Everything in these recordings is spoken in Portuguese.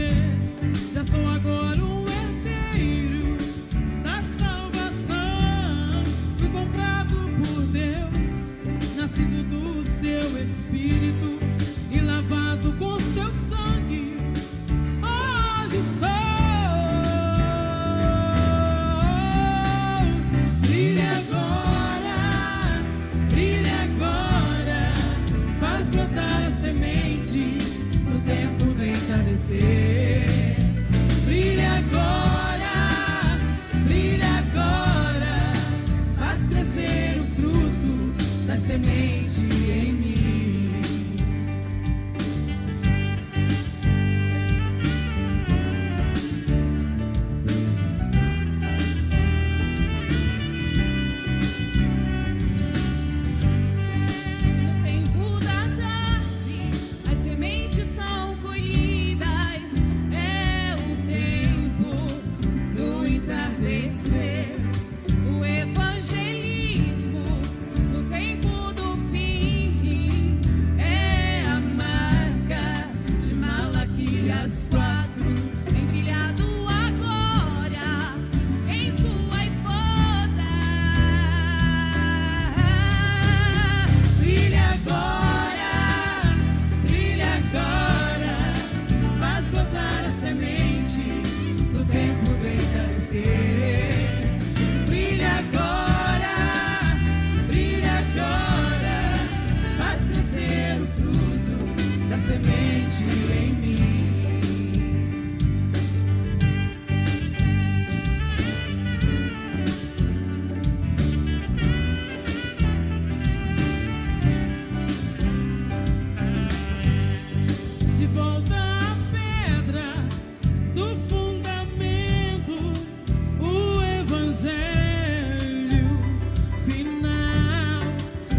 dizer, já sou agora um herdeiro da salvação. Fui comprado por Deus, nascido do seu Espírito e lavado com seu sangue. Hoje sou. Brilha agora, brilha agora, faz brotar a semente no tempo do entardecer. Brilha agora, faz crescer o fruto da semente em mim. De volta à pedra do fundamento, o Evangelho final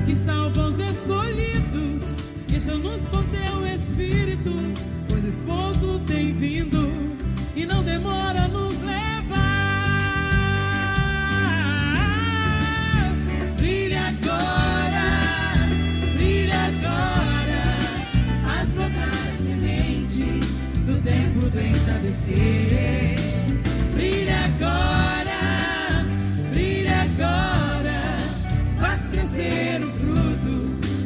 que salva os escolhidos, encha-nos com teu Espírito, pois o esposo tem vindo e não demora a nos levar. Brilha agora, faz brotar a semente do tempo do entardecer. Brilha agora, faz crescer o fruto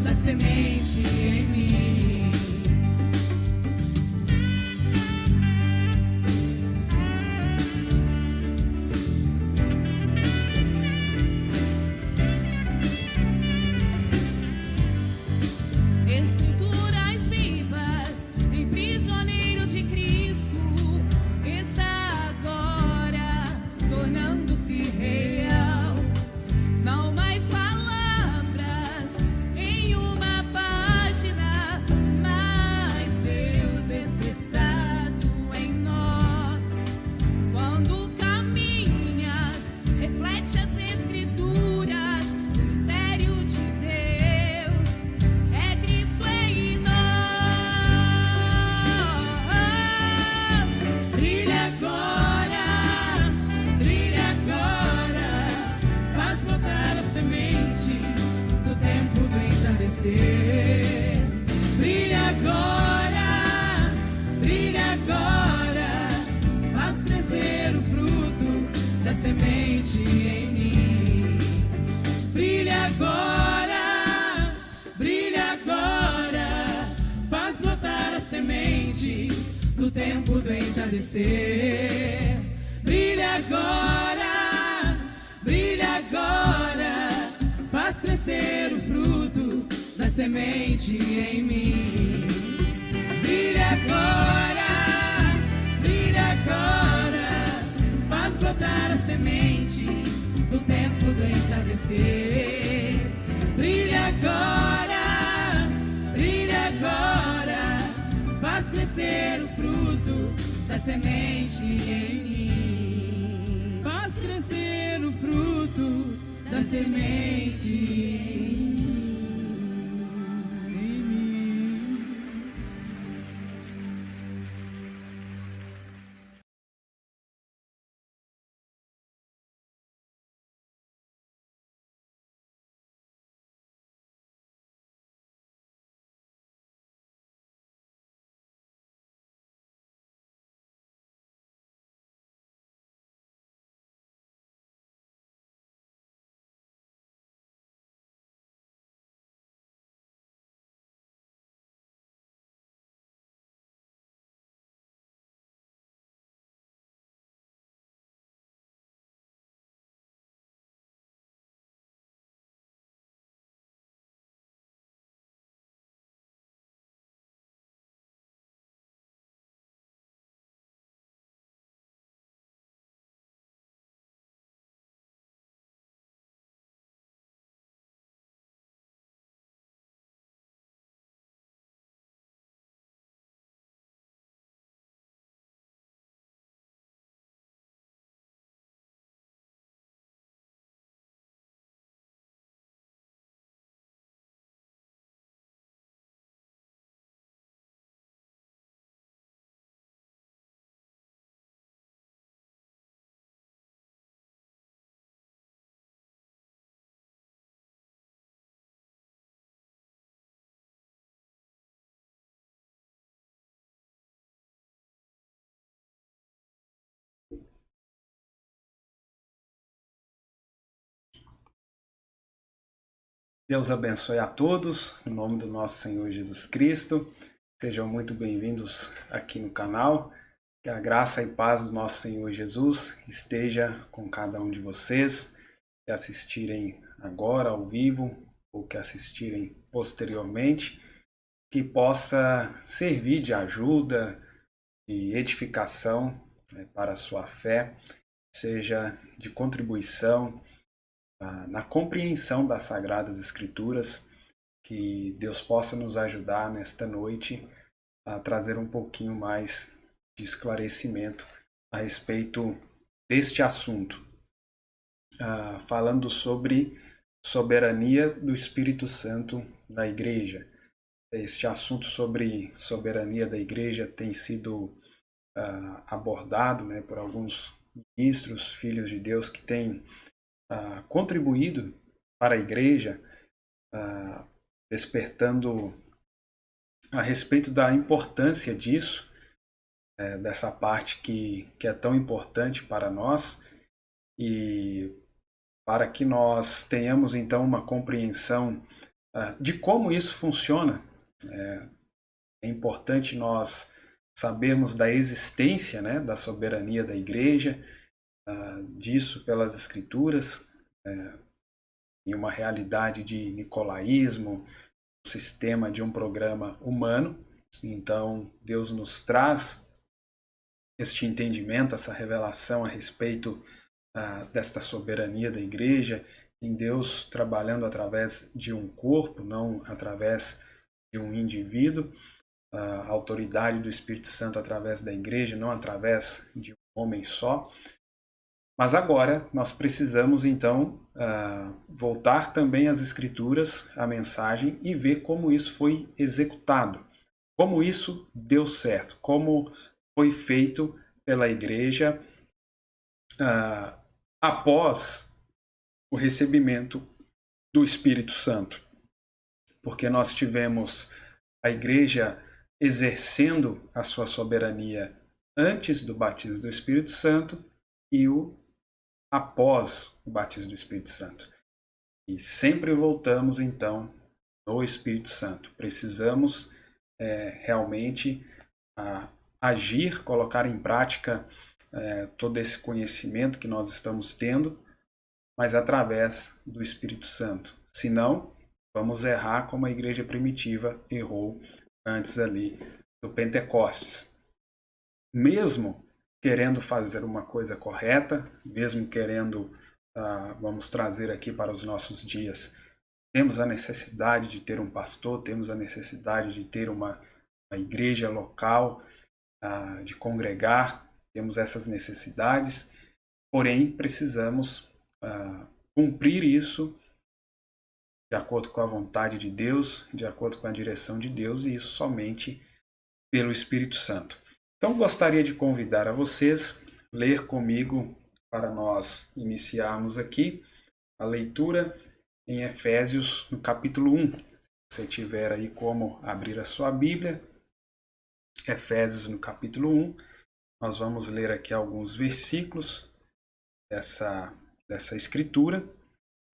da semente em mim. Escrituras vivas em prisioneiros de Cristo, está agora tornando-se real. Não mais palavras em uma página, mas Deus expressado em nós. Quando caminhas, reflete as Escrituras, o mistério de Deus é Cristo em nós. Brilha agora, faz brotar a semente do tempo do entardecer. Brilha agora, faz crescer o fruto da semente em mim. Brilha agora, faz brotar a semente do tempo do entardecer. Brilha agora, faz crescer o fruto da semente em mim. Brilha agora, faz brotar a semente do tempo do entardecer. Brilha agora, faz crescer o fruto da semente em mim. Faz crescer o fruto da semente. Deus abençoe a todos, em nome do nosso Senhor Jesus Cristo. Sejam muito bem-vindos aqui no canal. Que a graça e paz do nosso Senhor Jesus esteja com cada um de vocês que assistirem agora ao vivo ou que assistirem posteriormente, que possa servir de ajuda, de edificação, para a sua fé, seja de contribuição na compreensão das Sagradas Escrituras, que Deus possa nos ajudar nesta noite a trazer um pouquinho mais de esclarecimento a respeito deste assunto, falando sobre soberania do Espírito Santo da Igreja. Este assunto sobre soberania da Igreja tem sido abordado, por alguns ministros, filhos de Deus, que têm contribuído para a Igreja, despertando a respeito da importância disso, dessa parte que é tão importante para nós, e para que nós tenhamos então uma compreensão de como isso funciona. É importante nós sabermos da existência, da soberania da Igreja, disso pelas Escrituras, em uma realidade de nicolaísmo, um sistema de um programa humano. Então Deus nos traz este entendimento, essa revelação a respeito desta soberania da Igreja, em Deus trabalhando através de um corpo, não através de um indivíduo, a autoridade do Espírito Santo através da Igreja, não através de um homem só. Mas agora nós precisamos então voltar também às Escrituras, à mensagem, e ver como isso foi executado, como isso deu certo, como foi feito pela Igreja após o recebimento do Espírito Santo. Porque nós tivemos a Igreja exercendo a sua soberania antes do batismo do Espírito Santo e após o batismo do Espírito Santo. E sempre voltamos então no Espírito Santo. Precisamos realmente agir, colocar em prática todo esse conhecimento que nós estamos tendo, mas através do Espírito Santo. Senão, vamos errar como a igreja primitiva errou antes ali do Pentecostes. Mesmo querendo fazer uma coisa correta, mesmo querendo, vamos trazer aqui para os nossos dias, temos a necessidade de ter um pastor, temos a necessidade de ter uma igreja local, de congregar, temos essas necessidades, porém precisamos cumprir isso de acordo com a vontade de Deus, de acordo com a direção de Deus, e isso somente pelo Espírito Santo. Então gostaria de convidar a vocês a ler comigo para nós iniciarmos aqui a leitura em Efésios, no capítulo 1. Se você tiver aí como abrir a sua Bíblia, Efésios no capítulo 1, nós vamos ler aqui alguns versículos dessa escritura.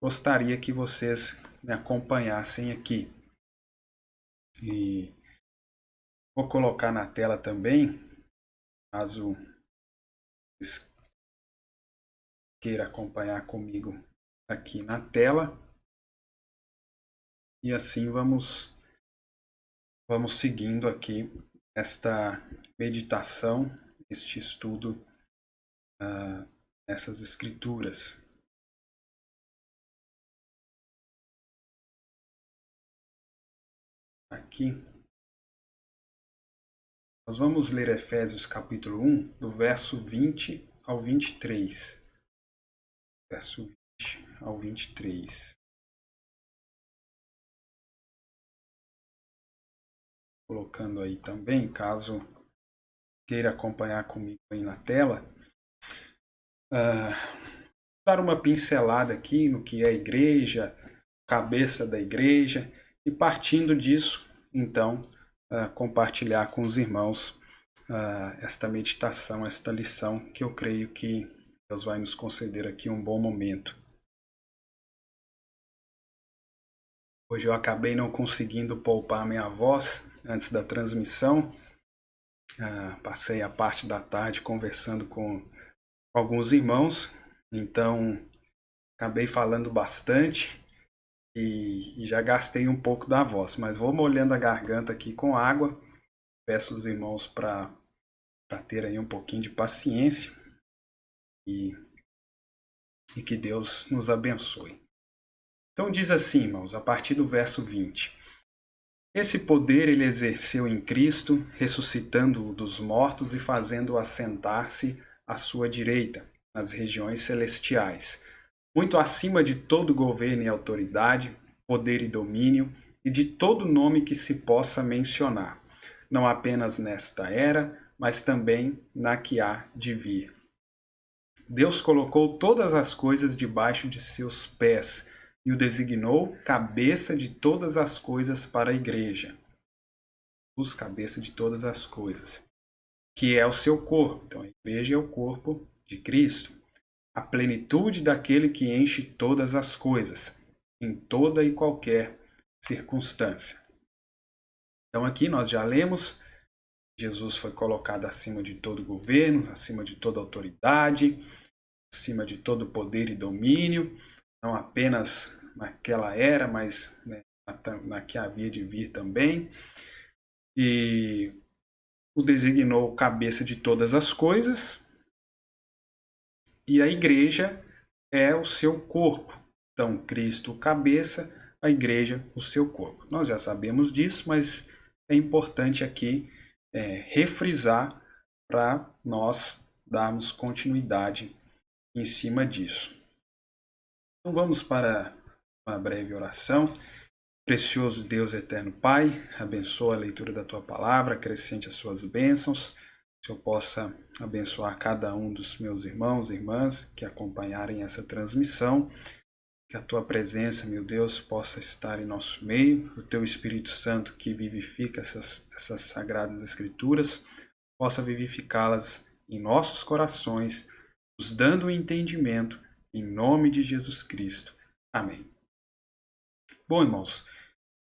Gostaria que vocês me acompanhassem aqui. E vou colocar na tela também, caso vocês queiram acompanhar comigo aqui na tela. E assim vamos seguindo aqui esta meditação, este estudo nessas escrituras. Aqui nós vamos ler Efésios capítulo 1, do verso 20 ao 23. Verso 20 ao 23. Colocando aí também, caso queira acompanhar comigo aí na tela, dar uma pincelada aqui no que é a igreja, cabeça da igreja, e partindo disso, então, compartilhar com os irmãos esta meditação, esta lição, que eu creio que Deus vai nos conceder aqui um bom momento. Hoje eu acabei não conseguindo poupar minha voz antes da transmissão. Passei a parte da tarde conversando com alguns irmãos, então acabei falando bastante e já gastei um pouco da voz, mas vou molhando a garganta aqui com água. Peço aos irmãos para ter aí um pouquinho de paciência e que Deus nos abençoe. Então diz assim, irmãos, a partir do verso 20. Esse poder ele exerceu em Cristo, ressuscitando-o dos mortos e fazendo-o assentar-se à sua direita, nas regiões celestiais, muito acima de todo governo e autoridade, poder e domínio, e de todo nome que se possa mencionar, não apenas nesta era, mas também na que há de vir. Deus colocou todas as coisas debaixo de seus pés, e o designou cabeça de todas as coisas para a igreja. Jesus, cabeça de todas as coisas, que é o seu corpo. Então a igreja é o corpo de Cristo, a plenitude daquele que enche todas as coisas, em toda e qualquer circunstância. Então aqui nós já lemos, Jesus foi colocado acima de todo governo, acima de toda autoridade, acima de todo poder e domínio, não apenas naquela era, mas na que havia de vir também. E o designou cabeça de todas as coisas, e a igreja é o seu corpo. Então, Cristo, cabeça, a igreja, o seu corpo. Nós já sabemos disso, mas é importante aqui refrisar para nós darmos continuidade em cima disso. Então vamos para uma breve oração. Precioso Deus eterno Pai, abençoa a leitura da Tua palavra, acrescente as Suas bênçãos, que eu possa abençoar cada um dos meus irmãos e irmãs que acompanharem essa transmissão, que a Tua presença, meu Deus, possa estar em nosso meio, o Teu Espírito Santo que vivifica essas sagradas Escrituras, possa vivificá-las em nossos corações, nos dando o entendimento, em nome de Jesus Cristo. Amém. Bom, irmãos,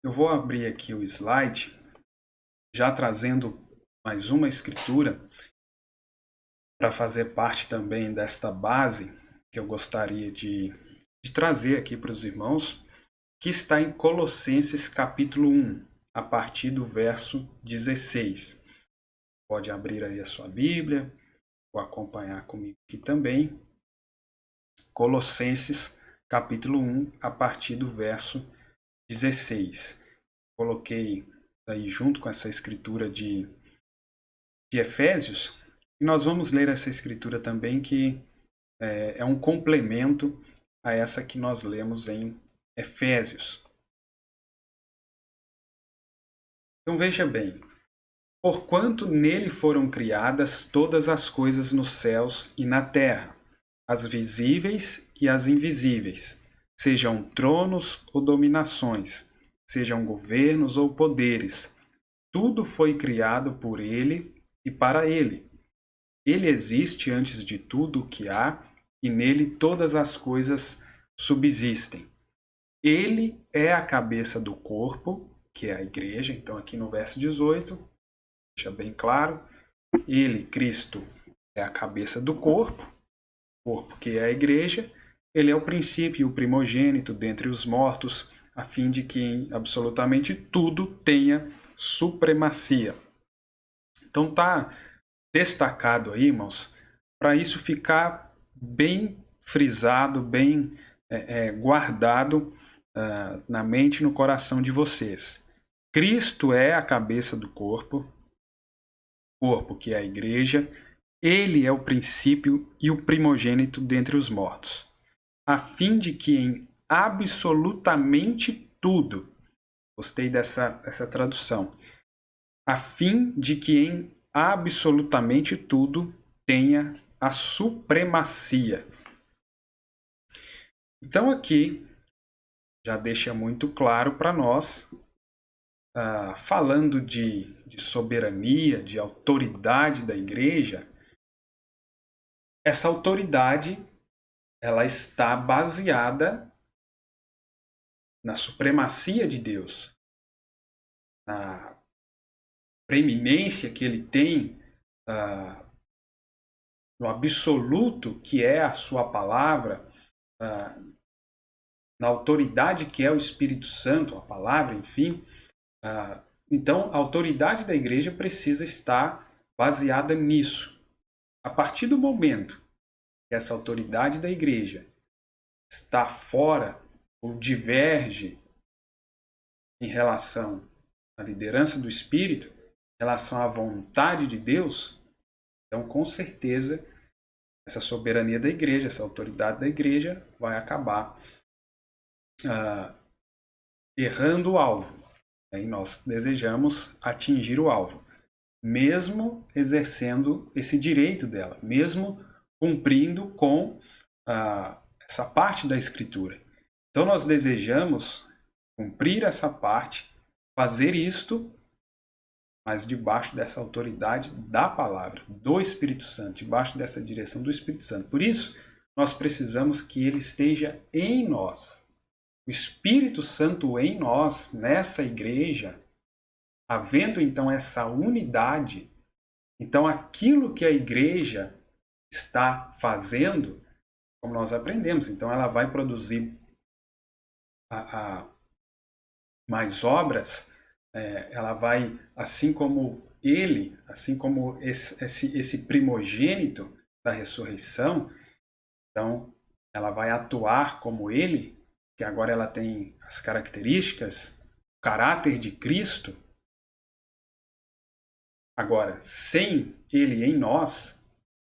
eu vou abrir aqui o slide, já trazendo mais uma escritura para fazer parte também desta base que eu gostaria de trazer aqui para os irmãos, que está em Colossenses capítulo 1, a partir do verso 16. Pode abrir aí a sua Bíblia, ou acompanhar comigo aqui também. Colossenses capítulo 1, a partir do verso 16. Coloquei aí junto com essa escritura de Efésios, e nós vamos ler essa escritura também, que é um complemento a essa que nós lemos em Efésios. Então veja bem, porquanto nele foram criadas todas as coisas nos céus e na terra, as visíveis e as invisíveis, sejam tronos ou dominações, sejam governos ou poderes. Tudo foi criado por ele e para ele. Ele existe antes de tudo o que há, e nele todas as coisas subsistem. Ele é a cabeça do corpo, que é a igreja. Então aqui no verso 18, deixa bem claro, ele, Cristo, é a cabeça do corpo que é a igreja. Ele é o princípio e o primogênito dentre os mortos, a fim de que em absolutamente tudo tenha supremacia. Então está destacado aí, irmãos, para isso ficar bem frisado, bem guardado na mente e no coração de vocês. Cristo é a cabeça do corpo que é a igreja. Ele é o princípio e o primogênito dentre os mortos, a fim de que em absolutamente tudo, gostei dessa tradução, a fim de que em absolutamente tudo tenha a supremacia. Então aqui já deixa muito claro para nós, falando de soberania, de autoridade da igreja, essa autoridade ela está baseada na supremacia de Deus, na preeminência que ele tem, no absoluto que é a sua palavra, na autoridade que é o Espírito Santo, a palavra, enfim. Então, a autoridade da igreja precisa estar baseada nisso. A partir do momento que essa autoridade da igreja está fora ou diverge em relação à liderança do Espírito, em relação à vontade de Deus, então, com certeza, essa soberania da igreja, essa autoridade da igreja vai acabar errando o alvo. E nós desejamos atingir o alvo, mesmo exercendo esse direito dela, mesmo cumprindo com essa parte da Escritura. Então nós desejamos cumprir essa parte, fazer isto, mas debaixo dessa autoridade da palavra, do Espírito Santo, debaixo dessa direção do Espírito Santo. Por isso, nós precisamos que ele esteja em nós. O Espírito Santo em nós, nessa igreja, havendo então essa unidade, então aquilo que a igreja está fazendo, como nós aprendemos, então ela vai produzir mais obras, ela vai, assim como ele, assim como esse primogênito da ressurreição, então ela vai atuar como ele, que agora ela tem as características, o caráter de Cristo. Agora, sem ele em nós,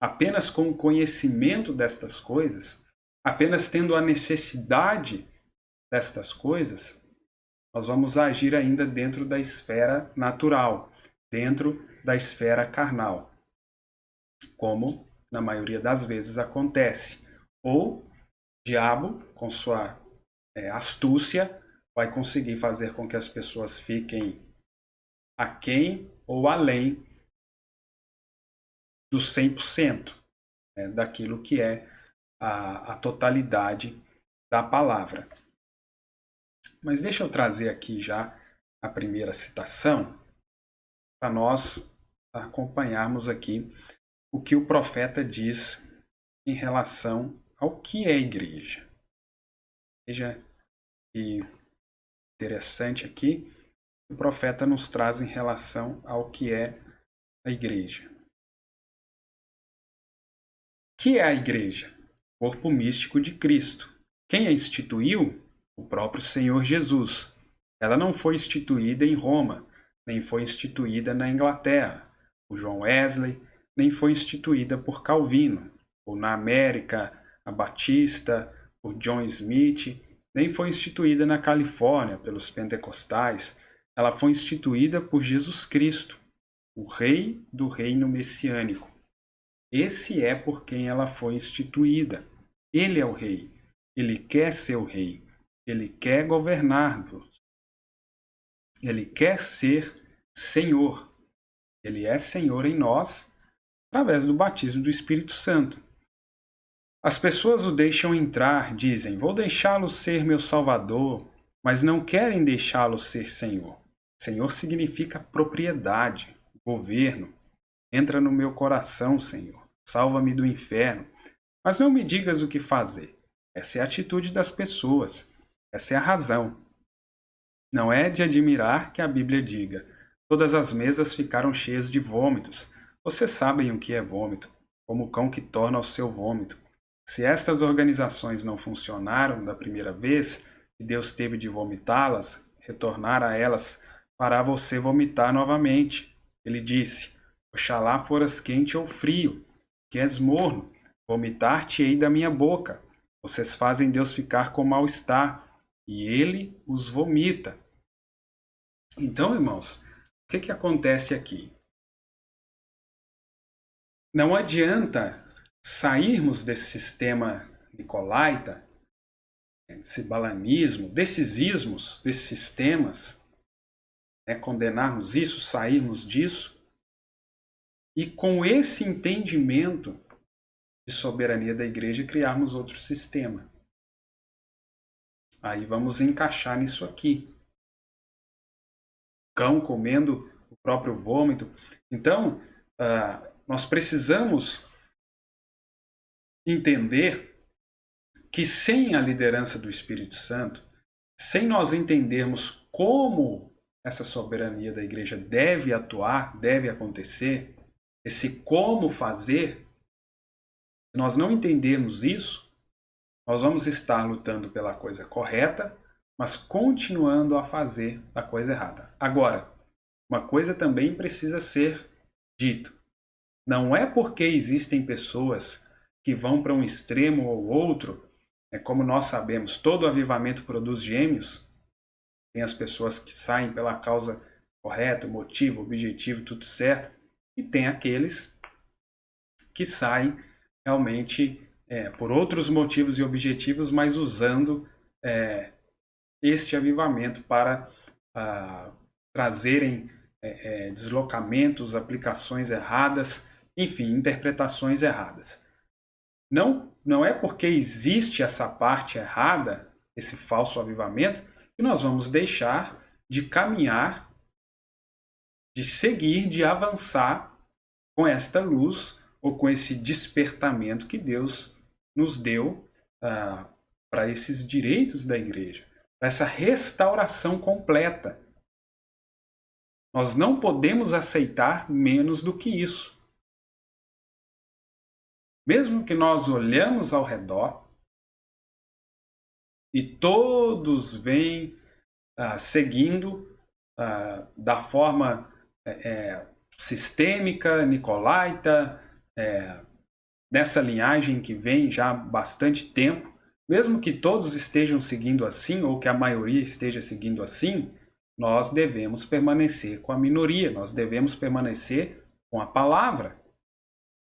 apenas com o conhecimento destas coisas, apenas tendo a necessidade destas coisas, nós vamos agir ainda dentro da esfera natural, dentro da esfera carnal, como na maioria das vezes acontece. Ou o diabo, com sua astúcia, vai conseguir fazer com que as pessoas fiquem aquém ou além do 100%, daquilo que é a totalidade da palavra. Mas deixa eu trazer aqui já a primeira citação para nós acompanharmos aqui o que o profeta diz em relação ao que é a igreja. Veja que interessante aqui, o profeta nos traz em relação ao que é a igreja. O que é a igreja? Corpo místico de Cristo. Quem a instituiu? O próprio Senhor Jesus. Ela não foi instituída em Roma, nem foi instituída na Inglaterra, por John Wesley, nem foi instituída por Calvino, ou na América, a Batista, por John Smith, nem foi instituída na Califórnia, pelos pentecostais. Ela foi instituída por Jesus Cristo, o Rei do reino messiânico. Esse é por quem ela foi instituída. Ele é o Rei. Ele quer ser o Rei. Ele quer governar-nos. Ele quer ser Senhor. Ele é Senhor em nós, através do batismo do Espírito Santo. As pessoas o deixam entrar, dizem, vou deixá-lo ser meu Salvador, mas não querem deixá-lo ser Senhor. Senhor significa propriedade, governo. Entra no meu coração, Senhor. Salva-me do inferno. Mas não me digas o que fazer. Essa é a atitude das pessoas. Essa é a razão. Não é de admirar que a Bíblia diga: todas as mesas ficaram cheias de vômitos. Vocês sabem o que é vômito, como o cão que torna ao seu vômito. Se estas organizações não funcionaram da primeira vez e Deus teve de vomitá-las, retornar a elas fará você vomitar novamente. Ele disse: oxalá foras quente ou frio, que és morno, vomitar-te-ei da minha boca. Vocês fazem Deus ficar com mal-estar, e ele os vomita. Então, irmãos, o que acontece aqui? Não adianta sairmos desse sistema nicolaita, esse balanismo, desses ismos, desses sistemas, condenarmos isso, sairmos disso, e com esse entendimento de soberania da igreja criarmos outro sistema. Aí vamos encaixar nisso aqui. Cão comendo o próprio vômito. Então, nós precisamos entender que sem a liderança do Espírito Santo, sem nós entendermos como essa soberania da igreja deve atuar, deve acontecer, esse como fazer, se nós não entendermos isso, nós vamos estar lutando pela coisa correta, mas continuando a fazer a coisa errada. Agora, uma coisa também precisa ser dito. Não é porque existem pessoas que vão para um extremo ou outro, como nós sabemos, todo avivamento produz gêmeos. Tem as pessoas que saem pela causa correta, motivo, objetivo, tudo certo. E tem aqueles que saem realmente por outros motivos e objetivos, mas usando este avivamento para trazerem deslocamentos, aplicações erradas, enfim, interpretações erradas. Não é porque existe essa parte errada, esse falso avivamento, que nós vamos deixar de caminhar, de seguir, de avançar com esta luz ou com esse despertamento que Deus nos deu para esses direitos da igreja, para essa restauração completa. Nós não podemos aceitar menos do que isso. Mesmo que nós olhamos ao redor e todos vêm seguindo da forma sistêmica, nicolaita, nessa linhagem que vem já há bastante tempo, mesmo que todos estejam seguindo assim, ou que a maioria esteja seguindo assim, nós devemos permanecer com a minoria, nós devemos permanecer com a palavra.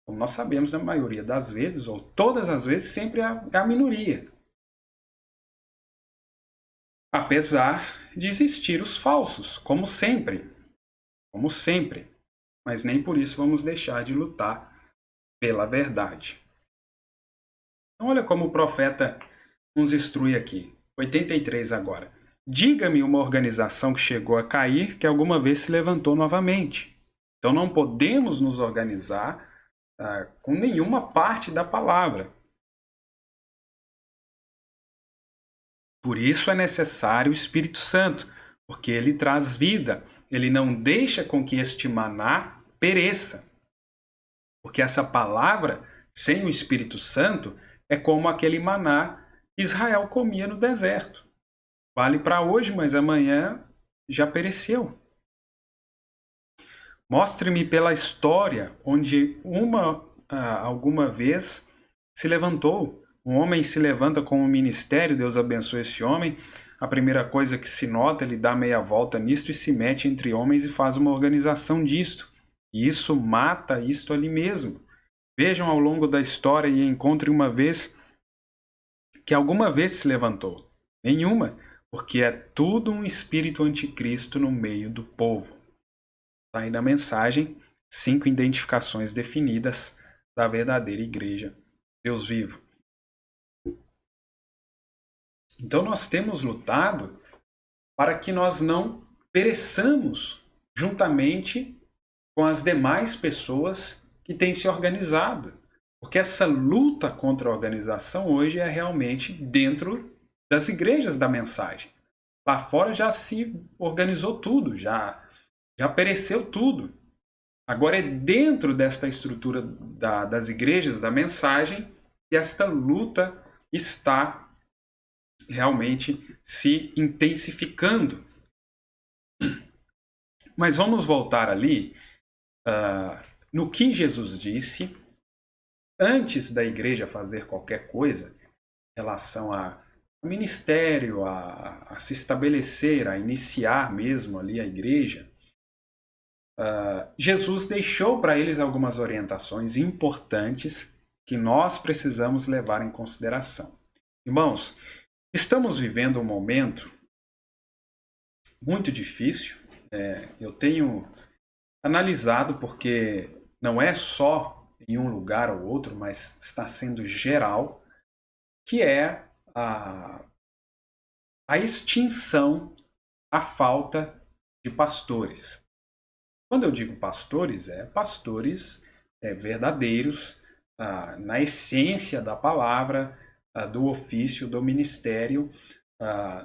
Como nós sabemos, na maioria das vezes, ou todas as vezes, sempre é a minoria. Apesar de existir os falsos, como sempre. Como sempre. Mas nem por isso vamos deixar de lutar pela verdade. Então, olha como o profeta nos instrui aqui. 83 agora. Diga-me uma organização que chegou a cair, que alguma vez se levantou novamente. Então não podemos nos organizar com nenhuma parte da palavra. Por isso é necessário o Espírito Santo, porque ele traz vida, ele não deixa com que este maná pereça. Porque essa palavra, sem o Espírito Santo, é como aquele maná que Israel comia no deserto. Vale para hoje, mas amanhã já pereceu. Mostre-me pela história onde alguma vez se levantou. Um homem se levanta com um ministério, Deus abençoe esse homem. A primeira coisa que se nota, ele dá meia volta nisto e se mete entre homens e faz uma organização disto. E isso mata isto ali mesmo. Vejam ao longo da história e encontrem uma vez que alguma vez se levantou. Nenhuma, porque é tudo um espírito anticristo no meio do povo. Está aí na mensagem, 5 identificações definidas da verdadeira igreja, Deus vivo. Então nós temos lutado para que nós não pereçamos juntamente com as demais pessoas que têm se organizado. Porque essa luta contra a organização hoje é realmente dentro das igrejas da mensagem. Lá fora já se organizou tudo, já pereceu tudo. Agora é dentro desta estrutura das igrejas da mensagem que esta luta está realmente se intensificando. Mas vamos voltar ali no que Jesus disse antes da igreja fazer qualquer coisa em relação ao ministério, a se estabelecer, a iniciar mesmo ali a igreja. Jesus deixou para eles algumas orientações importantes que nós precisamos levar em consideração. Irmãos, estamos vivendo um momento muito difícil. Eu tenho analisado, porque não é só em um lugar ou outro, mas está sendo geral, que é a extinção, a falta de pastores. Quando eu digo pastores, pastores verdadeiros, na essência da palavra, do ofício, do ministério,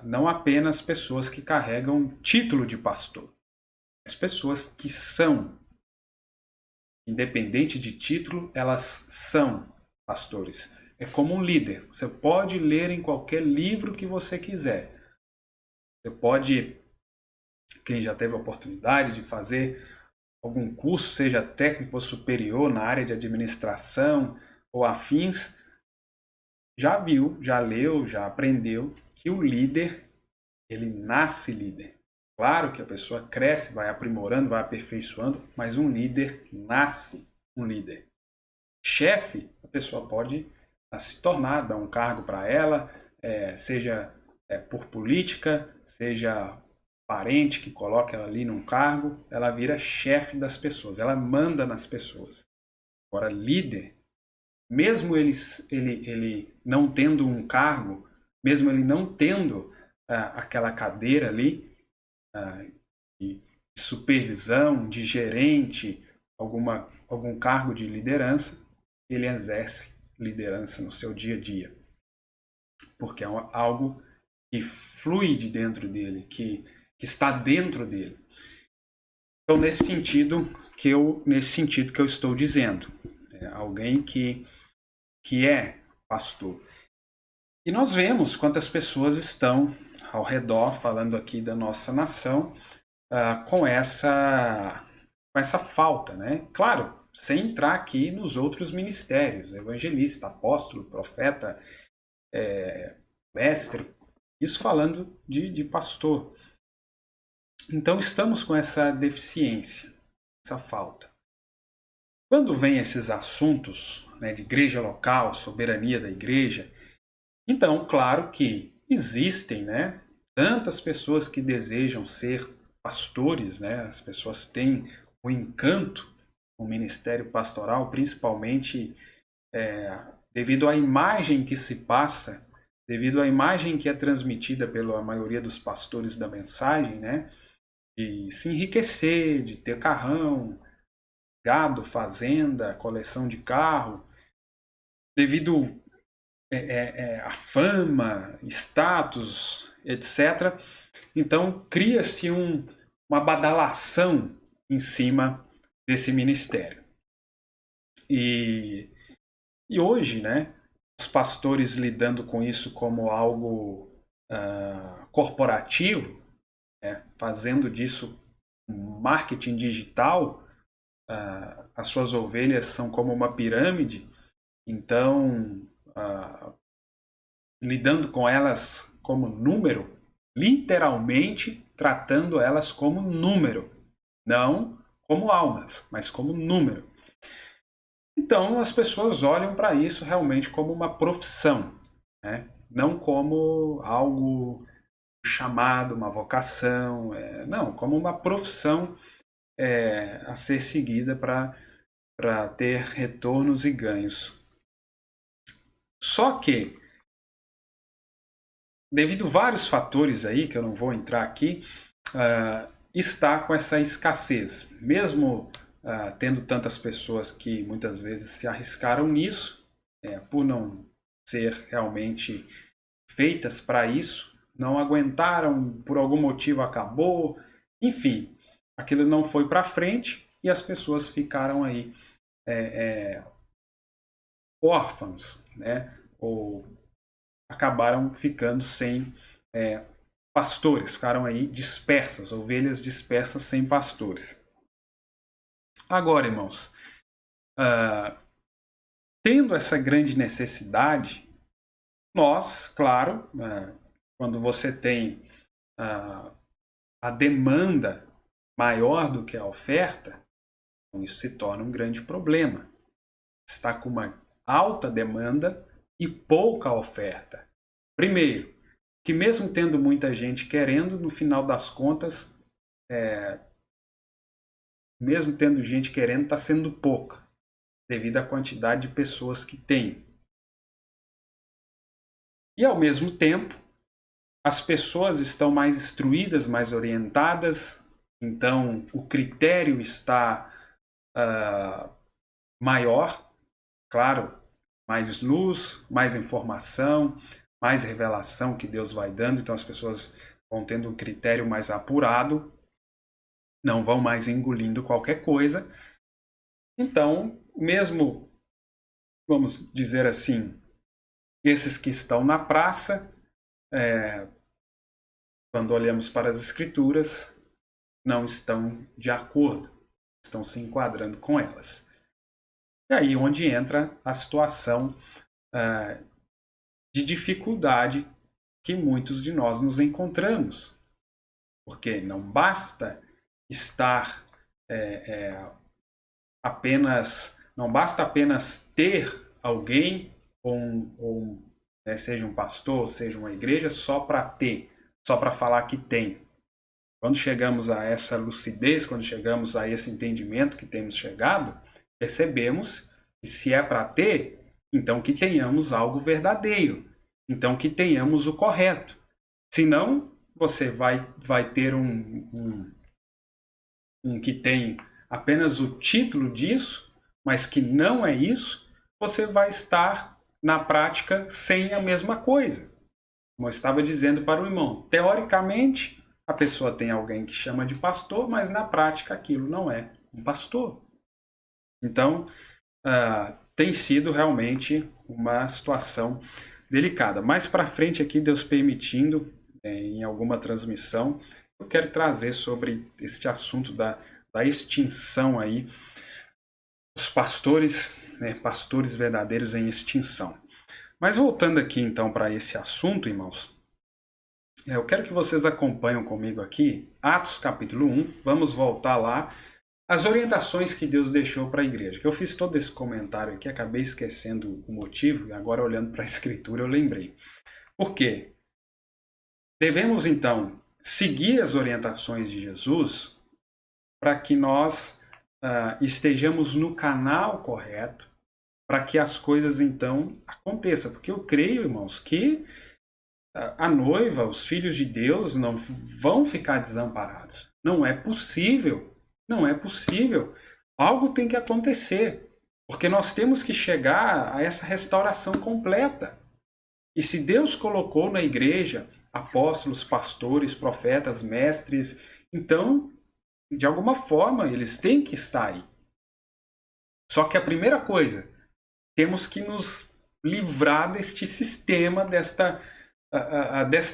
não apenas pessoas que carregam título de pastor, mas pessoas que são, independente de título, elas são pastores. É como um líder. Você pode ler em qualquer livro que você quiser. Você pode, quem já teve a oportunidade de fazer algum curso, seja técnico ou superior na área de administração ou afins, já viu, já leu, já aprendeu que o líder, ele nasce líder. Claro que a pessoa cresce, vai aprimorando, vai aperfeiçoando, mas um líder nasce um líder. Chefe, a pessoa pode se tornar, dar um cargo para ela, seja por política, seja parente que coloca ela ali num cargo, ela vira chefe das pessoas, ela manda nas pessoas. Agora, líder, mesmo ele não tendo um cargo, mesmo ele não tendo aquela cadeira ali de supervisão, de gerente, algum cargo de liderança, ele exerce liderança no seu dia a dia. Porque é algo que flui de dentro dele, que está dentro dele. Então, nesse sentido que eu estou dizendo, alguém que é pastor. E nós vemos quantas pessoas estão ao redor, falando aqui da nossa nação, com essa falta, né? Claro, sem entrar aqui nos outros ministérios, evangelista, apóstolo, profeta, mestre, isso falando de pastor. Então estamos com essa deficiência, essa falta. Quando vem esses assuntos, né, de igreja local, soberania da igreja, então, claro que existem, né, tantas pessoas que desejam ser pastores, né, as pessoas têm o encanto do ministério pastoral, principalmente devido à imagem que se passa, devido à imagem que é transmitida pela maioria dos pastores da mensagem, né, de se enriquecer, de ter carrão, gado, fazenda, coleção de carro, devido a fama, status, etc. Então, cria-se uma badalação em cima desse ministério. E hoje, né, os pastores lidando com isso como algo corporativo, fazendo disso marketing digital, as suas ovelhas são como uma pirâmide, então lidando com elas como número, literalmente tratando elas como número, não como almas, mas como número. Então as pessoas olham para isso realmente como uma profissão, né? Não como algo chamado, uma vocação, não, como uma profissão a ser seguida para ter retornos e ganhos. Só que, devido a vários fatores aí, que eu não vou entrar aqui, está com essa escassez. Mesmo tendo tantas pessoas que muitas vezes se arriscaram nisso, por não ser realmente feitas para isso, não aguentaram, por algum motivo acabou, enfim, aquilo não foi para frente e as pessoas ficaram aí órfãos, né? Ou acabaram ficando sem pastores, ficaram aí dispersas, ovelhas dispersas sem pastores. Agora, irmãos, tendo essa grande necessidade, nós, claro, quando você tem a demanda maior do que a oferta, isso se torna um grande problema. Está com uma alta demanda e pouca oferta. Primeiro, que mesmo tendo muita gente querendo, no final das contas, mesmo tendo gente querendo, está sendo pouca, devido à quantidade de pessoas que tem. E ao mesmo tempo, as pessoas estão mais instruídas, mais orientadas, então o critério está maior, claro, mais luz, mais informação, mais revelação que Deus vai dando, então as pessoas vão tendo um critério mais apurado, não vão mais engolindo qualquer coisa. Então, mesmo, vamos dizer assim, esses que estão na praça, quando olhamos para as Escrituras, não estão de acordo, estão se enquadrando com elas. E aí onde entra a situação de dificuldade que muitos de nós nos encontramos. Porque não basta estar não basta apenas ter alguém, seja um pastor, seja uma igreja, só para ter, só para falar que tem. Quando chegamos a essa lucidez, quando chegamos a esse entendimento que temos chegado, percebemos que se é para ter, então que tenhamos algo verdadeiro, então que tenhamos o correto. Senão, você vai ter um que tem apenas o título disso, mas que não é isso, você vai estar, na prática, sem a mesma coisa. Como eu estava dizendo para o irmão, teoricamente, a pessoa tem alguém que chama de pastor, mas na prática aquilo não é um pastor. Então, tem sido realmente uma situação delicada. Mais para frente aqui, Deus permitindo, em alguma transmissão, eu quero trazer sobre este assunto da extinção aí, os pastores, pastores verdadeiros em extinção. Mas voltando aqui então para esse assunto, irmãos, eu quero que vocês acompanhem comigo aqui, Atos capítulo 1, vamos voltar lá, as orientações que Deus deixou para a igreja. Que eu fiz todo esse comentário aqui, acabei esquecendo o motivo, e agora olhando para a Escritura eu lembrei. Por quê? Devemos então seguir as orientações de Jesus para que nós estejamos no canal correto, para que as coisas então aconteçam. Porque eu creio, irmãos, que a noiva, os filhos de Deus não vão ficar desamparados. Não é possível. Não é possível. Algo tem que acontecer, porque nós temos que chegar a essa restauração completa. E se Deus colocou na igreja apóstolos, pastores, profetas, mestres, então, de alguma forma, eles têm que estar aí. Só que a primeira coisa, temos que nos livrar deste sistema, desta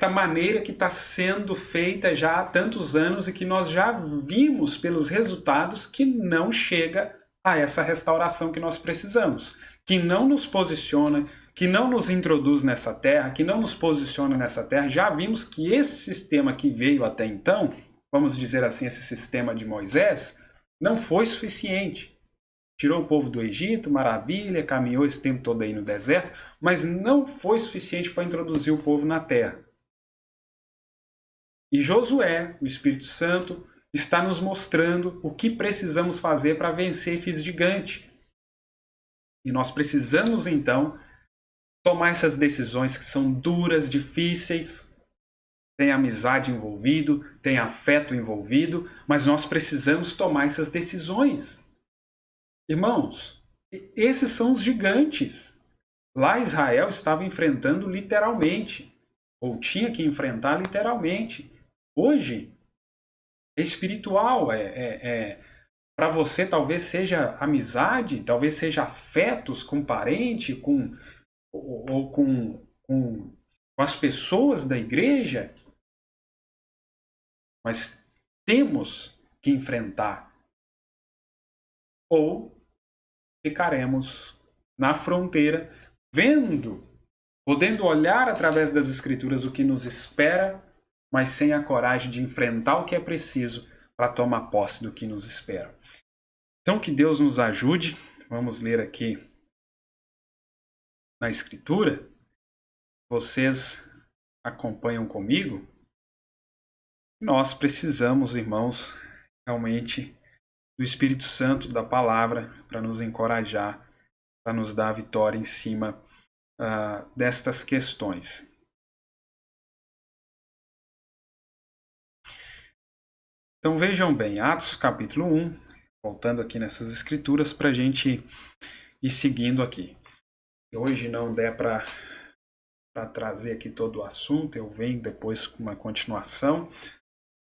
maneira que está sendo feita já há tantos anos e que nós já vimos pelos resultados que não chega a essa restauração que nós precisamos, que não nos posiciona, que não nos introduz nessa terra, que não nos posiciona nessa terra. Já vimos que esse sistema que veio até então, vamos dizer assim, esse sistema de Moisés, não foi suficiente. Tirou o povo do Egito, maravilha, caminhou esse tempo todo aí no deserto, mas não foi suficiente para introduzir o povo na terra. E Josué, o Espírito Santo, está nos mostrando o que precisamos fazer para vencer esses gigantes. E nós precisamos, então, tomar essas decisões que são duras, difíceis, tem amizade envolvido, tem afeto envolvido, mas nós precisamos tomar essas decisões. Irmãos, esses são os gigantes. Lá Israel estava enfrentando literalmente, ou tinha que enfrentar literalmente. Hoje, é espiritual, para você talvez seja amizade, talvez seja afetos com parente, ou com as pessoas da igreja, mas temos que enfrentar. Ou ficaremos na fronteira, podendo olhar através das Escrituras o que nos espera, mas sem a coragem de enfrentar o que é preciso para tomar posse do que nos espera. Então, que Deus nos ajude. Vamos ler aqui na Escritura. Vocês acompanham comigo. Nós precisamos, irmãos, realmente do Espírito Santo, da palavra, para nos encorajar, para nos dar a vitória em cima destas questões. Então vejam bem, Atos capítulo 1, voltando aqui nessas escrituras para a gente ir seguindo aqui. Hoje não der para trazer aqui todo o assunto, eu venho depois com uma continuação,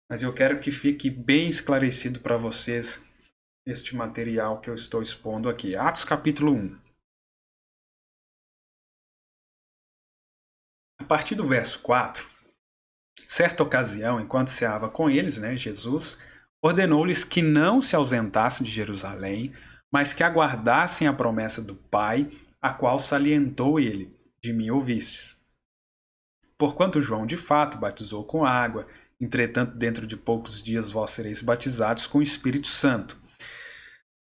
mas eu quero que fique bem esclarecido para vocês este material que eu estou expondo aqui. Atos capítulo 1. A partir do verso 4, certa ocasião, enquanto ceava com eles, Jesus ordenou-lhes que não se ausentassem de Jerusalém, mas que aguardassem a promessa do Pai, a qual salientou ele: de mim ouvistes. Porquanto João de fato batizou com água, entretanto dentro de poucos dias vós sereis batizados com o Espírito Santo.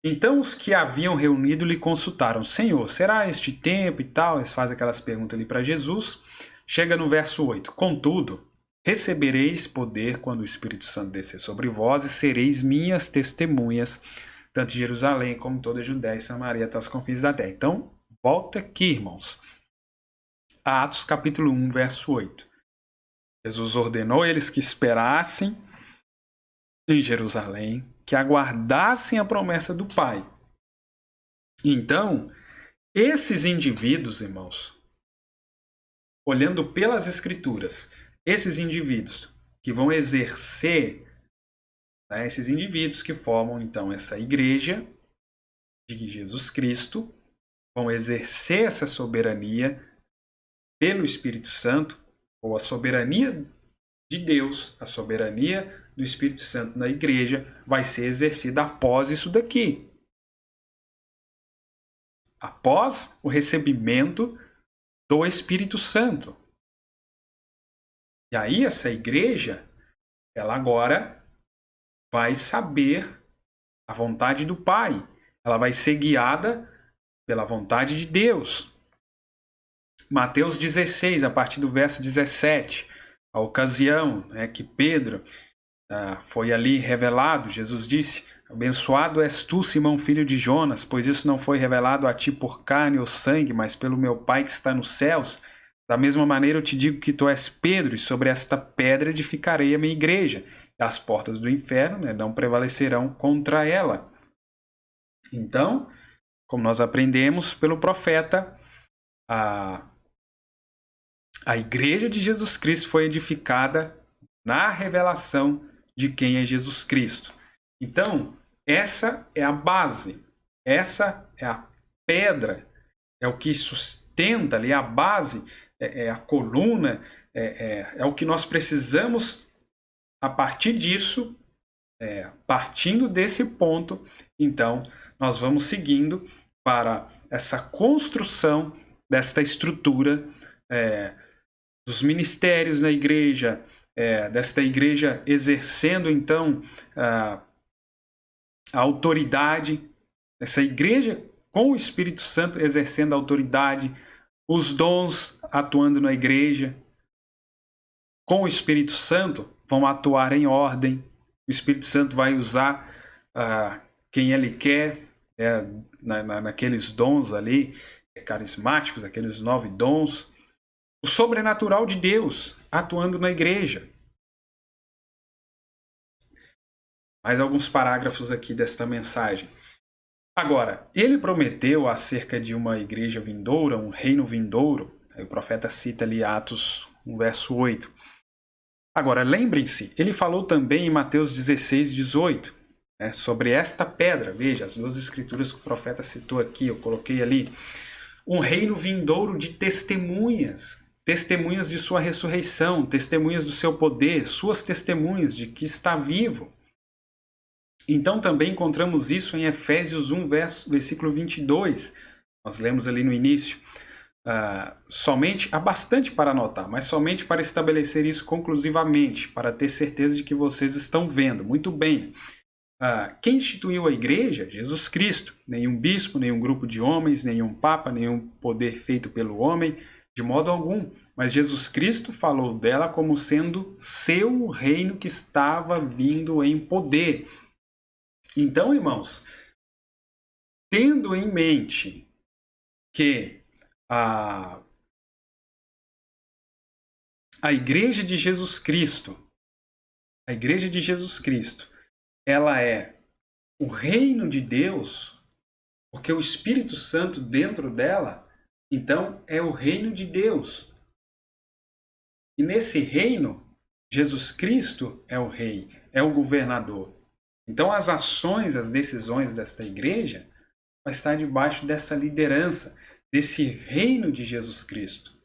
Então os que haviam reunido lhe consultaram: Senhor, será este tempo e tal? Eles fazem aquelas perguntas ali para Jesus. Chega no verso 8. Contudo, recebereis poder quando o Espírito Santo descer sobre vós e sereis minhas testemunhas, tanto em Jerusalém como toda a Judéia e Samaria até os confins da terra. Então, volta aqui, irmãos. Atos capítulo 1, verso 8. Jesus ordenou eles que esperassem em Jerusalém, que aguardassem a promessa do Pai. Então, esses indivíduos, irmãos, olhando pelas Escrituras, esses indivíduos que vão exercer, esses indivíduos que formam, então, essa igreja de Jesus Cristo, vão exercer essa soberania pelo Espírito Santo, ou a soberania de Deus, a soberania do Espírito Santo na igreja, vai ser exercida após isso daqui. Após o recebimento do Espírito Santo. E aí essa igreja, ela agora vai saber a vontade do Pai. Ela vai ser guiada pela vontade de Deus. Mateus 16, a partir do verso 17, a ocasião que Pedro foi ali revelado, Jesus disse: abençoado és tu, Simão, filho de Jonas, pois isso não foi revelado a ti por carne ou sangue, mas pelo meu Pai que está nos céus. Da mesma maneira eu te digo que tu és Pedro, e sobre esta pedra edificarei a minha igreja. E as portas do inferno não prevalecerão contra ela. Então, como nós aprendemos pelo profeta, a igreja de Jesus Cristo foi edificada na revelação de quem é Jesus Cristo. Então, essa é a base, essa é a pedra, é o que sustenta ali a base, é a coluna, é o que nós precisamos a partir disso, partindo desse ponto, então nós vamos seguindo para essa construção desta estrutura dos ministérios na igreja, desta igreja exercendo então a autoridade, essa igreja com o Espírito Santo exercendo a autoridade, os dons atuando na igreja, com o Espírito Santo vão atuar em ordem, o Espírito Santo vai usar quem ele quer, naqueles dons ali, carismáticos, aqueles 9 dons, o sobrenatural de Deus atuando na igreja. Mais alguns parágrafos aqui desta mensagem. Agora, ele prometeu acerca de uma igreja vindoura, um reino vindouro. Aí o profeta cita ali Atos 1, verso 8. Agora, lembrem-se, ele falou também em Mateus 16, 18, sobre esta pedra. Veja, as duas escrituras que o profeta citou aqui, eu coloquei ali. Um reino vindouro de testemunhas. Testemunhas de sua ressurreição, testemunhas do seu poder, suas testemunhas de que está vivo. Então também encontramos isso em Efésios 1, versículo 22. Nós lemos ali no início. Somente, há bastante para anotar, mas somente para estabelecer isso conclusivamente, para ter certeza de que vocês estão vendo. Muito bem. Quem instituiu a igreja? Jesus Cristo. Nenhum bispo, nenhum grupo de homens, nenhum papa, nenhum poder feito pelo homem, de modo algum. Mas Jesus Cristo falou dela como sendo seu reino que estava vindo em poder. Então, irmãos, tendo em mente que a igreja de Jesus Cristo, ela é o reino de Deus, porque o Espírito Santo dentro dela, então é o reino de Deus. E nesse reino, Jesus Cristo é o rei, é o governador. Então as ações, as decisões desta igreja vai estar debaixo dessa liderança, desse reino de Jesus Cristo.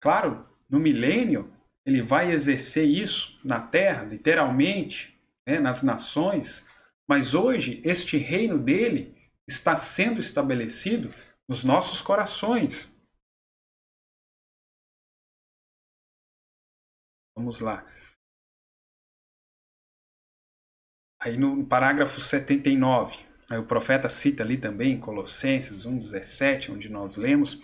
Claro, no milênio, ele vai exercer isso na terra, literalmente, né, nas nações, mas hoje este reino dele está sendo estabelecido nos nossos corações. Vamos lá. Aí no parágrafo 79, aí o profeta cita ali também em Colossenses 1,17, onde nós lemos: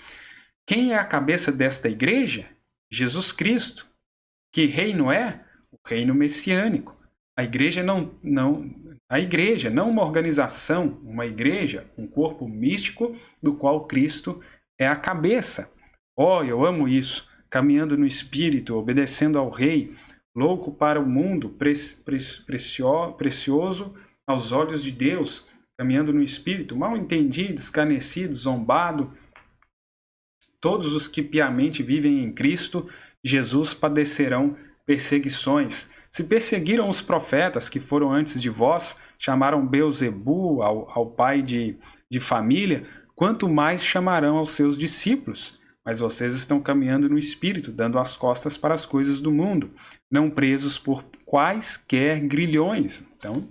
quem é a cabeça desta igreja? Jesus Cristo. Que reino é? O reino messiânico. A igreja não uma organização, uma igreja, um corpo místico do qual Cristo é a cabeça. Oh, eu amo isso. Caminhando no Espírito, obedecendo ao Rei, louco para o mundo, precioso aos olhos de Deus, caminhando no Espírito, mal entendido, escarnecido, zombado. Todos os que piamente vivem em Cristo Jesus padecerão perseguições. Se perseguiram os profetas que foram antes de vós, chamaram Beelzebu ao pai de família, quanto mais chamarão aos seus discípulos. Mas vocês estão caminhando no Espírito, dando as costas para as coisas do mundo, não presos por quaisquer grilhões. Então,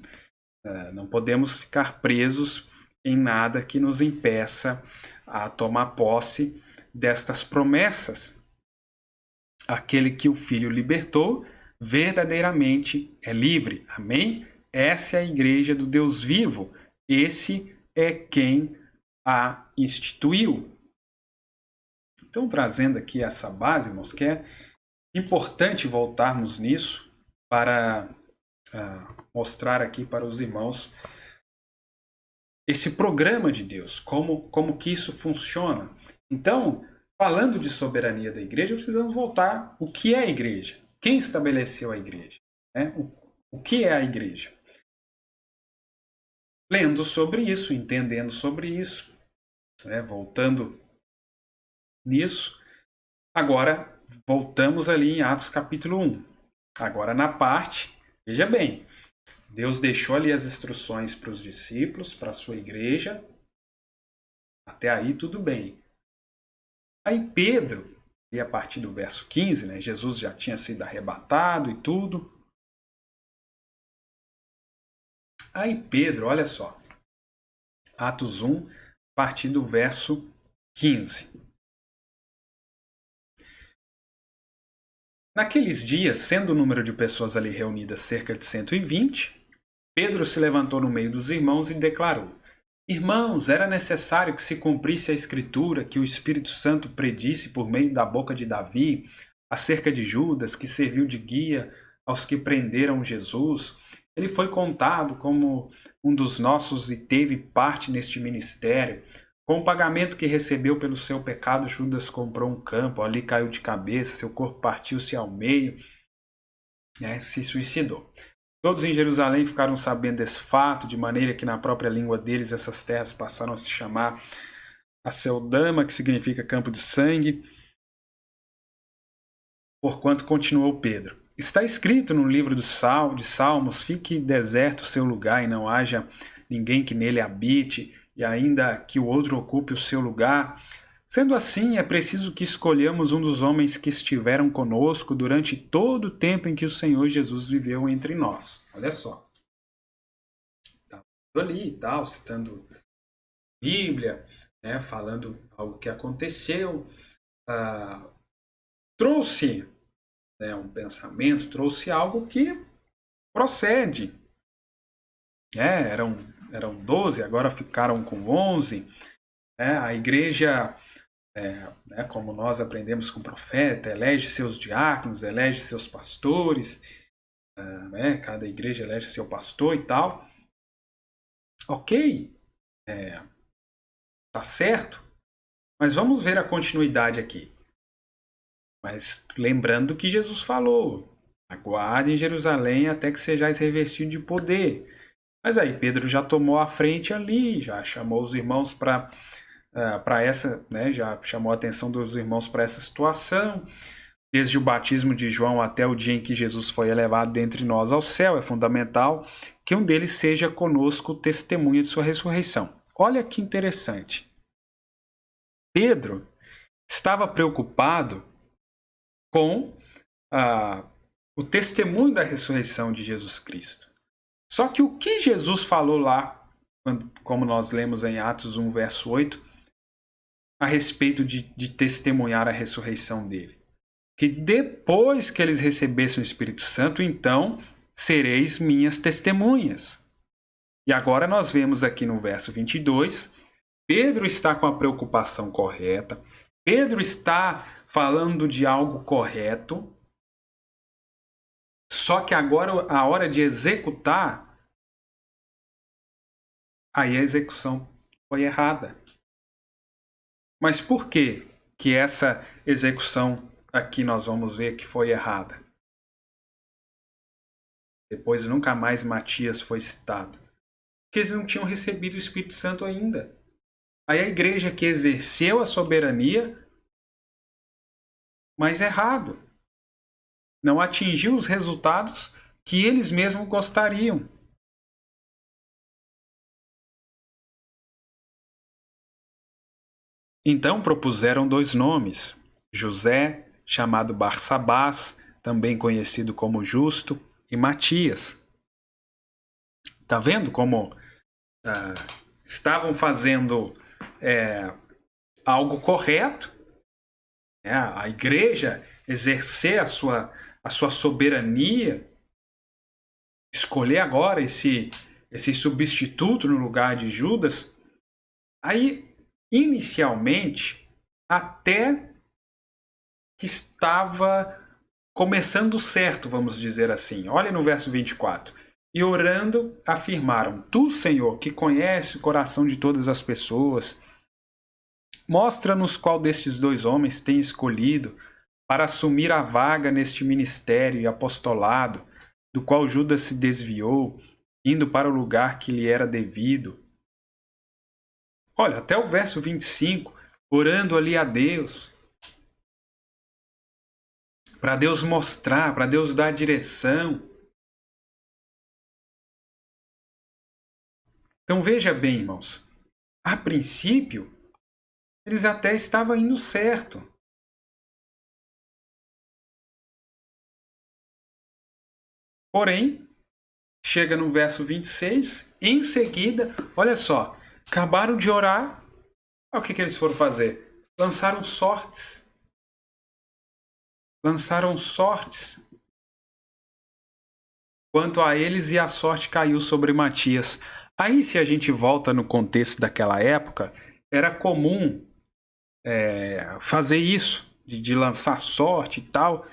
não podemos ficar presos em nada que nos impeça a tomar posse destas promessas. Aquele que o Filho libertou, verdadeiramente é livre. Amém? Essa é a igreja do Deus vivo. Esse é quem a instituiu. Então, trazendo aqui essa base, irmãos, que é importante voltarmos nisso para mostrar aqui para os irmãos esse programa de Deus, como que isso funciona. Então, falando de soberania da igreja, precisamos voltar o que é a igreja. Quem estabeleceu a igreja? Né? O que é a igreja? Lendo sobre isso, entendendo sobre isso, né? Voltando nisso. Agora, voltamos ali em Atos capítulo 1. Agora na parte, veja bem, Deus deixou ali as instruções para os discípulos, para a sua igreja. Até aí tudo bem. Aí Pedro, e a partir do verso 15, né, Jesus já tinha sido arrebatado e tudo. Aí Pedro, olha só, Atos 1, a partir do verso 15. Naqueles dias, sendo o número de pessoas ali reunidas cerca de 120, Pedro se levantou no meio dos irmãos e declarou: Irmãos, era necessário que se cumprisse a Escritura que o Espírito Santo predisse por meio da boca de Davi acerca de Judas, que serviu de guia aos que prenderam Jesus. Ele foi contado como um dos nossos e teve parte neste ministério. Com o pagamento que recebeu pelo seu pecado, Judas comprou um campo, ali caiu de cabeça, seu corpo partiu-se ao meio, né, se suicidou. Todos em Jerusalém ficaram sabendo desse fato, de maneira que na própria língua deles essas terras passaram a se chamar Aceldama, que significa campo de sangue. Porquanto continuou Pedro: Está escrito no livro de Salmos, fique deserto o seu lugar e não haja ninguém que nele habite, e ainda que o outro ocupe o seu lugar. Sendo assim, é preciso que escolhamos um dos homens que estiveram conosco durante todo o tempo em que o Senhor Jesus viveu entre nós. Olha só. Está ali e tal, citando Bíblia, né, falando algo que aconteceu. Trouxe, né, um pensamento, trouxe algo que procede. Eram 12, agora ficaram com 11. A igreja, né, como nós aprendemos com o profeta, elege seus diáconos, elege seus pastores, né, cada igreja elege seu pastor e tal. Ok, tá certo, mas vamos ver a continuidade aqui. Mas lembrando que Jesus falou, Aguarde em Jerusalém até que sejais revestido de poder. Mas aí Pedro já tomou a frente ali, já chamou os irmãos para essa, né, já chamou a atenção dos irmãos para essa situação. Desde o batismo de João até o dia em que Jesus foi elevado dentre nós ao céu, é fundamental que um deles seja conosco testemunha de sua ressurreição. Olha que interessante. Pedro estava preocupado com o testemunho da ressurreição de Jesus Cristo. Só que o que Jesus falou lá, como nós lemos em Atos 1, verso 8, a respeito de testemunhar a ressurreição dele? Que depois que eles recebessem o Espírito Santo, então sereis minhas testemunhas. E agora nós vemos aqui no verso 22, Pedro está com a preocupação correta, Pedro está falando de algo correto, só que agora a hora de executar, aí a execução foi errada. Mas por que que essa execução aqui nós vamos ver que foi errada? Depois nunca mais Matias foi citado. Porque eles não tinham recebido o Espírito Santo ainda. Aí a igreja que exerceu a soberania, mas errado. Não atingiu os resultados que eles mesmos gostariam. Então propuseram 2 nomes, José, chamado Barsabás, também conhecido como Justo, e Matias. Está vendo como estavam fazendo algo correto? A igreja exercer a sua soberania, escolher agora esse substituto no lugar de Judas. Aí, inicialmente, até que estava começando certo, vamos dizer assim. Olha no verso 24. E orando, afirmaram: Tu, Senhor, que conhece o coração de todas as pessoas, mostra-nos qual destes 2 homens tem escolhido para assumir a vaga neste ministério e apostolado, do qual Judas se desviou, indo para o lugar que lhe era devido. Olha, até o verso 25, orando ali a Deus, para Deus mostrar, para Deus dar direção. Então veja bem, irmãos, a princípio, eles até estavam indo certo. Porém, chega no verso 26, em seguida, olha só, acabaram de orar, olha o que eles foram fazer? Lançaram sortes. Quanto a eles, e a sorte caiu sobre Matias. Aí, se a gente volta no contexto daquela época, era comum fazer isso, de lançar sorte e tal.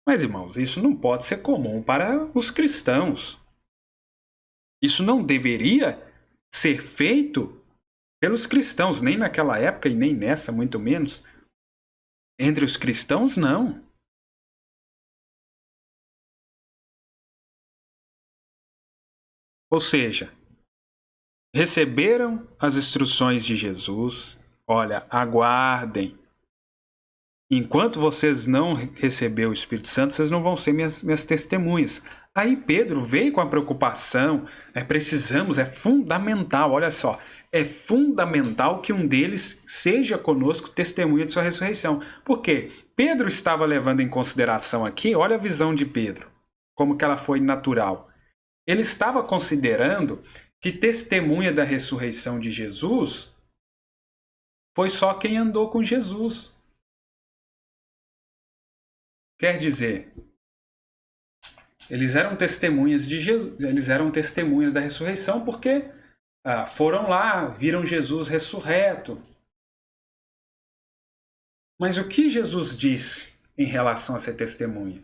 Mas, irmãos, isso não pode ser comum para os cristãos. Isso não deveria ser feito pelos cristãos, nem naquela época e nem nessa, muito menos. Entre os cristãos, não. Ou seja, receberam as instruções de Jesus. Olha, aguardem. Enquanto vocês não receberem o Espírito Santo, vocês não vão ser minhas testemunhas. Aí Pedro veio com a preocupação, é fundamental, olha só, é fundamental que um deles seja conosco testemunha de sua ressurreição. Por quê? Pedro estava levando em consideração aqui, olha a visão de Pedro, como que ela foi natural. Ele estava considerando que testemunha da ressurreição de Jesus foi só quem andou com Jesus. Quer dizer, eles eram testemunhas de Jesus, eles eram testemunhas da ressurreição porque foram lá, viram Jesus ressurreto. Mas o que Jesus disse em relação a ser testemunha?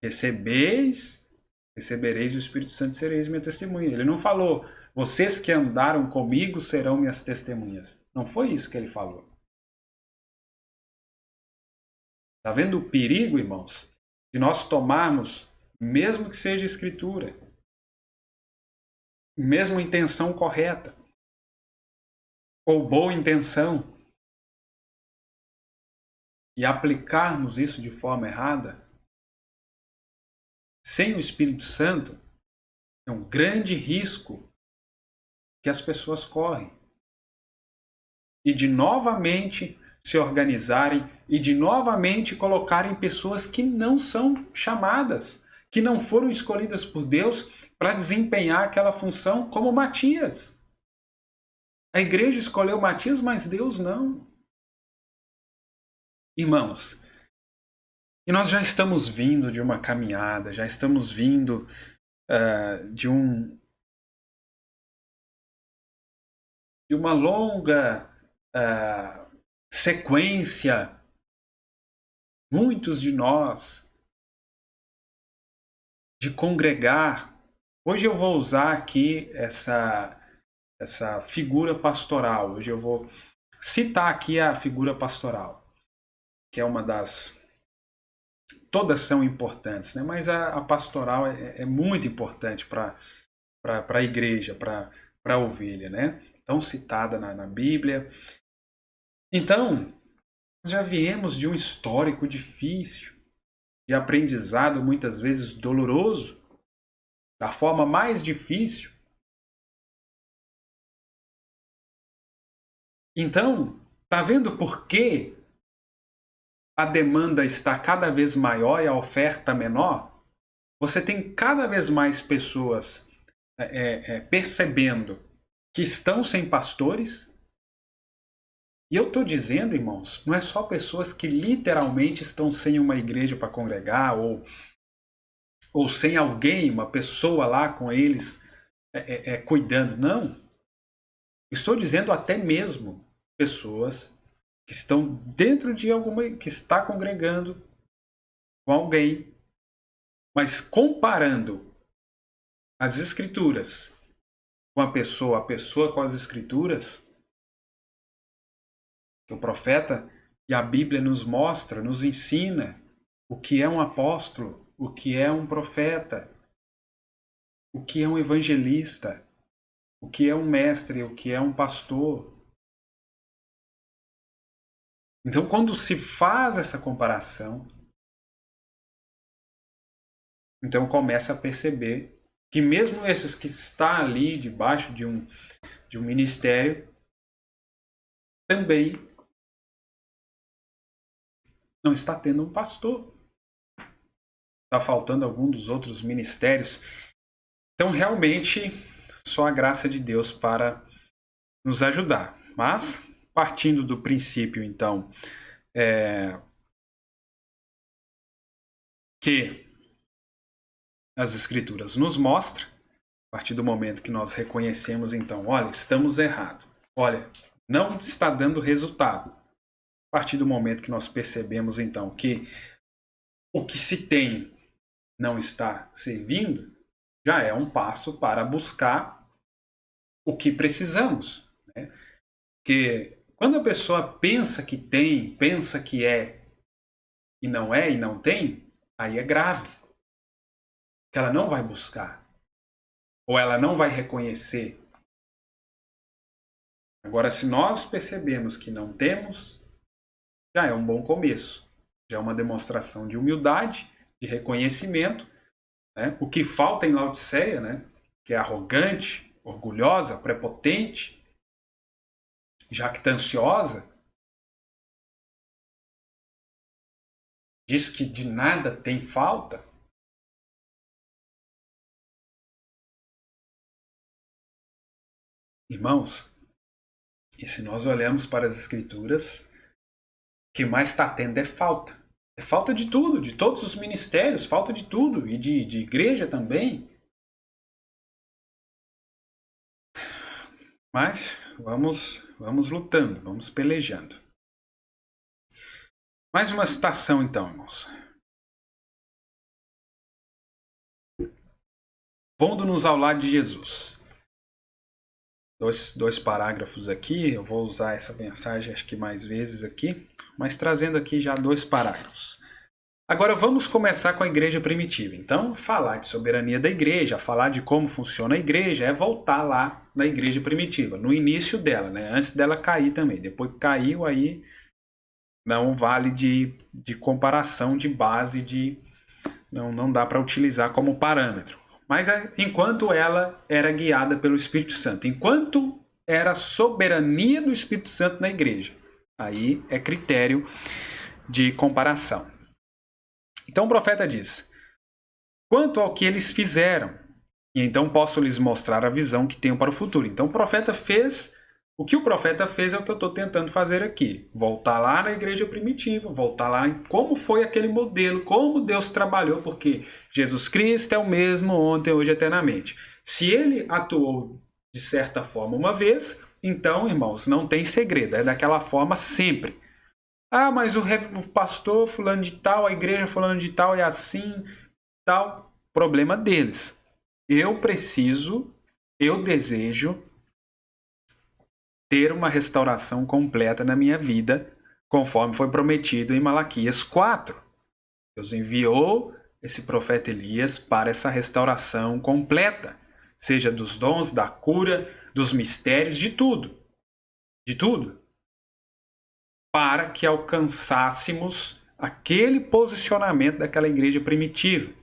Recebereis o Espírito Santo e sereis minha testemunha. Ele não falou, vocês que andaram comigo serão minhas testemunhas. Não foi isso que ele falou. Está vendo o perigo, irmãos, Se nós tomarmos, mesmo que seja escritura, mesmo intenção correta, ou boa intenção, e aplicarmos isso de forma errada, sem o Espírito Santo, é um grande risco que as pessoas correm. E de novamente se organizarem e de novamente colocarem pessoas que não são chamadas, que não foram escolhidas por Deus para desempenhar aquela função, como Matias. A igreja escolheu Matias, mas Deus não. Irmãos, e nós já estamos vindo de uma caminhada, já estamos vindo de uma longa sequência, muitos de nós, de congregar. Hoje eu vou usar aqui essa figura pastoral. Hoje eu vou citar aqui a figura pastoral, que é uma das... Todas são importantes, né? Mas a pastoral é muito importante para a igreja, para a ovelha, né? Tão citada na Bíblia. Então, já viemos de um histórico difícil, de aprendizado muitas vezes doloroso, da forma mais difícil. Então, tá vendo por que a demanda está cada vez maior e a oferta menor? Você tem cada vez mais pessoas percebendo que estão sem pastores. E eu estou dizendo, irmãos, não é só pessoas que literalmente estão sem uma igreja para congregar ou sem alguém, uma pessoa lá com eles cuidando. Não. Estou dizendo até mesmo pessoas que estão dentro de alguma, que está congregando com alguém, mas comparando as escrituras com a pessoa com as escrituras, que o profeta e a Bíblia nos mostra, nos ensina o que é um apóstolo, o que é um profeta, o que é um evangelista, o que é um mestre, o que é um pastor. Então, quando se faz essa comparação, então começa a perceber que mesmo esses que estão ali debaixo de um ministério, também não está tendo um pastor. Está faltando algum dos outros ministérios. Então, realmente, só a graça de Deus para nos ajudar. Mas, partindo do princípio, então, que as Escrituras nos mostram, a partir do momento que nós reconhecemos, então, olha, estamos errados. Olha, não está dando resultado. A partir do momento que nós percebemos, então, que o que se tem não está servindo, já é um passo para buscar o que precisamos, né? Porque quando a pessoa pensa que tem, pensa que é e não tem, aí é grave. Que ela não vai buscar. Ou ela não vai reconhecer. Agora, se nós percebemos que não temos, já é um bom começo. Já é uma demonstração de humildade, de reconhecimento, né? O que falta em Laodiceia, né? Que é arrogante, orgulhosa, prepotente, jactanciosa, diz que de nada tem falta. Irmãos, e se nós olhamos para as Escrituras, o que mais está tendo é falta. É falta de tudo, de todos os ministérios, falta de tudo, e de igreja também. Mas vamos lutando, vamos pelejando. Mais uma citação então, irmãos. Pondo-nos ao lado de Jesus. Dois parágrafos aqui, eu vou usar essa mensagem acho que mais vezes aqui, mas trazendo aqui já 2 parágrafos. Agora vamos começar com a igreja primitiva. Então, falar de soberania da igreja, falar de como funciona a igreja, é voltar lá na igreja primitiva, no início dela, né? Antes dela cair também. Depois que caiu, aí não vale de comparação, de base, não dá para utilizar como parâmetro. Mas enquanto ela era guiada pelo Espírito Santo, enquanto era a soberania do Espírito Santo na igreja, aí é critério de comparação. Então o profeta diz: quanto ao que eles fizeram, e então posso lhes mostrar a visão que tenho para o futuro. Então o profeta fez, o que o profeta fez é o que eu estou tentando fazer aqui. Voltar lá na igreja primitiva, voltar lá em como foi aquele modelo, como Deus trabalhou, porque Jesus Cristo é o mesmo ontem, hoje, eternamente. Se ele atuou de certa forma uma vez, então, irmãos, não tem segredo, é daquela forma sempre. Ah, mas o pastor fulano de tal, a igreja fulano de tal é assim, tal. Problema deles. Eu desejo ter uma restauração completa na minha vida, conforme foi prometido em Malaquias 4. Deus enviou esse profeta Elias para essa restauração completa, seja dos dons, da cura, dos mistérios, de tudo. De tudo. Para que alcançássemos aquele posicionamento daquela igreja primitiva,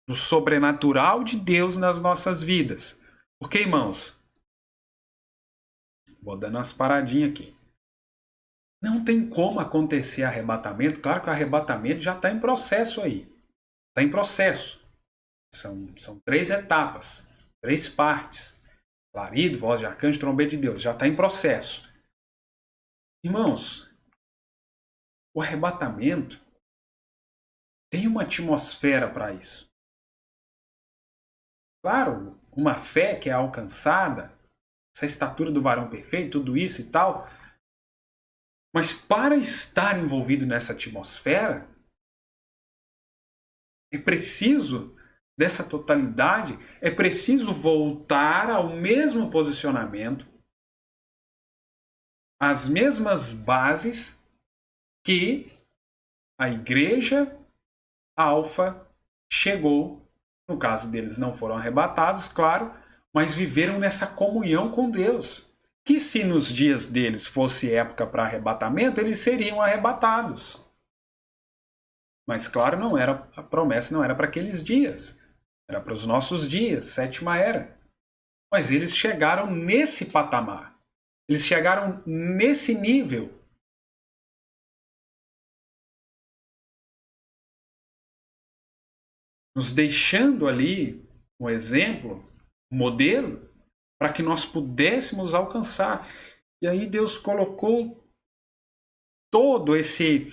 do sobrenatural de Deus nas nossas vidas. Porque, irmãos, vou dando umas paradinhas aqui. Não tem como acontecer arrebatamento. Claro que o arrebatamento já está em processo aí. Está em processo. São 3 etapas, 3 partes. Clarido, voz de arcanjo, trombeta de Deus. Já está em processo. Irmãos, o arrebatamento tem uma atmosfera para isso. Claro, uma fé que é alcançada, essa estatura do varão perfeito, tudo isso e tal. Mas para estar envolvido nessa atmosfera, é preciso dessa totalidade, é preciso voltar ao mesmo posicionamento, às mesmas bases que a igreja alfa chegou. No caso deles não foram arrebatados, claro, mas viveram nessa comunhão com Deus. Que se nos dias deles fosse época para arrebatamento, eles seriam arrebatados. Mas claro, não era, a promessa não era para aqueles dias. Era para os nossos dias, 7ª era. Mas eles chegaram nesse patamar. Eles chegaram nesse nível. Nos deixando ali um exemplo, um modelo, para que nós pudéssemos alcançar. E aí Deus colocou todo esse...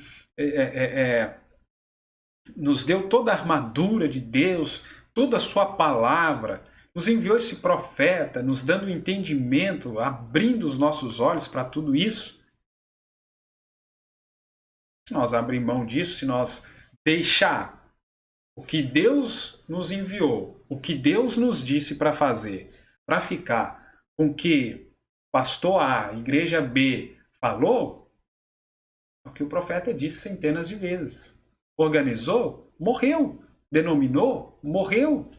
nos deu toda a armadura de Deus, toda a sua palavra, nos enviou esse profeta, nos dando entendimento, abrindo os nossos olhos para tudo isso. Se nós abrir mão disso, se nós deixar o que Deus nos enviou, o que Deus nos disse para fazer, para ficar com o que pastor A, igreja B falou, é o que o profeta disse centenas de vezes. Organizou, morreu. Denominou, morreu.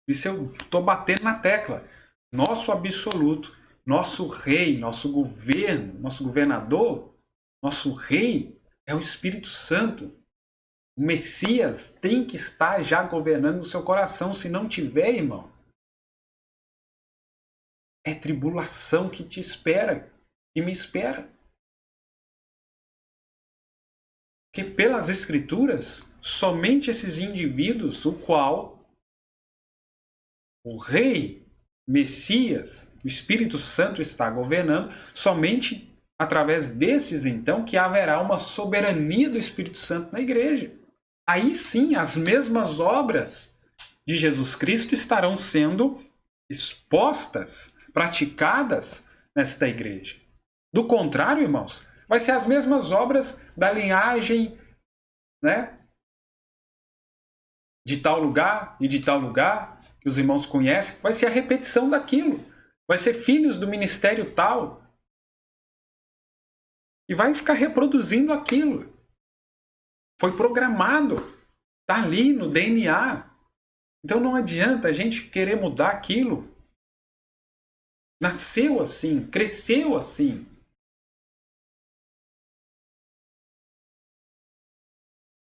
Isso eu estou batendo na tecla. Nosso absoluto, nosso rei, nosso governo, nosso governador, nosso rei é o Espírito Santo. O Messias tem que estar já governando no seu coração. Se não tiver, irmão, é tribulação que te espera, que me espera. Porque pelas Escrituras, somente esses indivíduos, o qual o Rei, Messias, o Espírito Santo está governando, somente através destes, então, que haverá uma soberania do Espírito Santo na igreja. Aí sim, as mesmas obras de Jesus Cristo estarão sendo expostas, praticadas nesta igreja. Do contrário, irmãos, vai ser as mesmas obras da linhagem, né, de tal lugar e de tal lugar, que os irmãos conhecem, vai ser a repetição daquilo. Vai ser filhos do ministério tal. e vai ficar reproduzindo aquilo. Foi programado, está ali no DNA. Então não adianta a gente querer mudar aquilo. Nasceu assim, cresceu assim.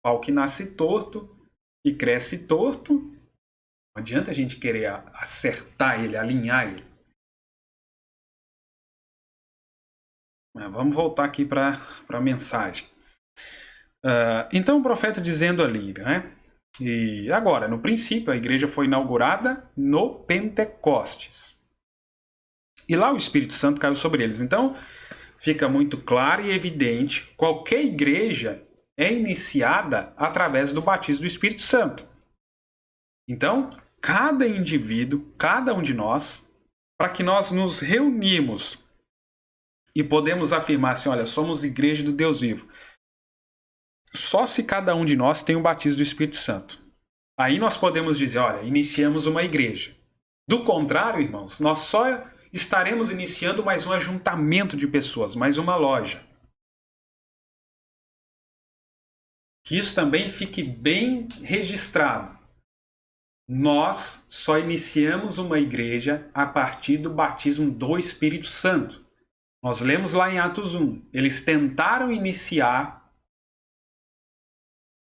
Pau que nasce torto e cresce torto, não adianta a gente querer acertar ele, alinhar ele. Mas vamos voltar aqui para a mensagem. Então o profeta dizendo ali, né? E agora, no princípio, a igreja foi inaugurada no Pentecostes. E lá o Espírito Santo caiu sobre eles. Então, fica muito claro e evidente, qualquer igreja é iniciada através do batismo do Espírito Santo. Então, cada indivíduo, cada um de nós, para que nós nos reunimos e podemos afirmar assim, olha, somos igreja do Deus vivo. Só se cada um de nós tem o batismo do Espírito Santo. Aí nós podemos dizer, olha, iniciamos uma igreja. Do contrário, irmãos, nós só estaremos iniciando mais um ajuntamento de pessoas, mais uma loja. Que isso também fique bem registrado. Nós só iniciamos uma igreja a partir do batismo do Espírito Santo. Nós lemos lá em Atos 1. Eles tentaram iniciar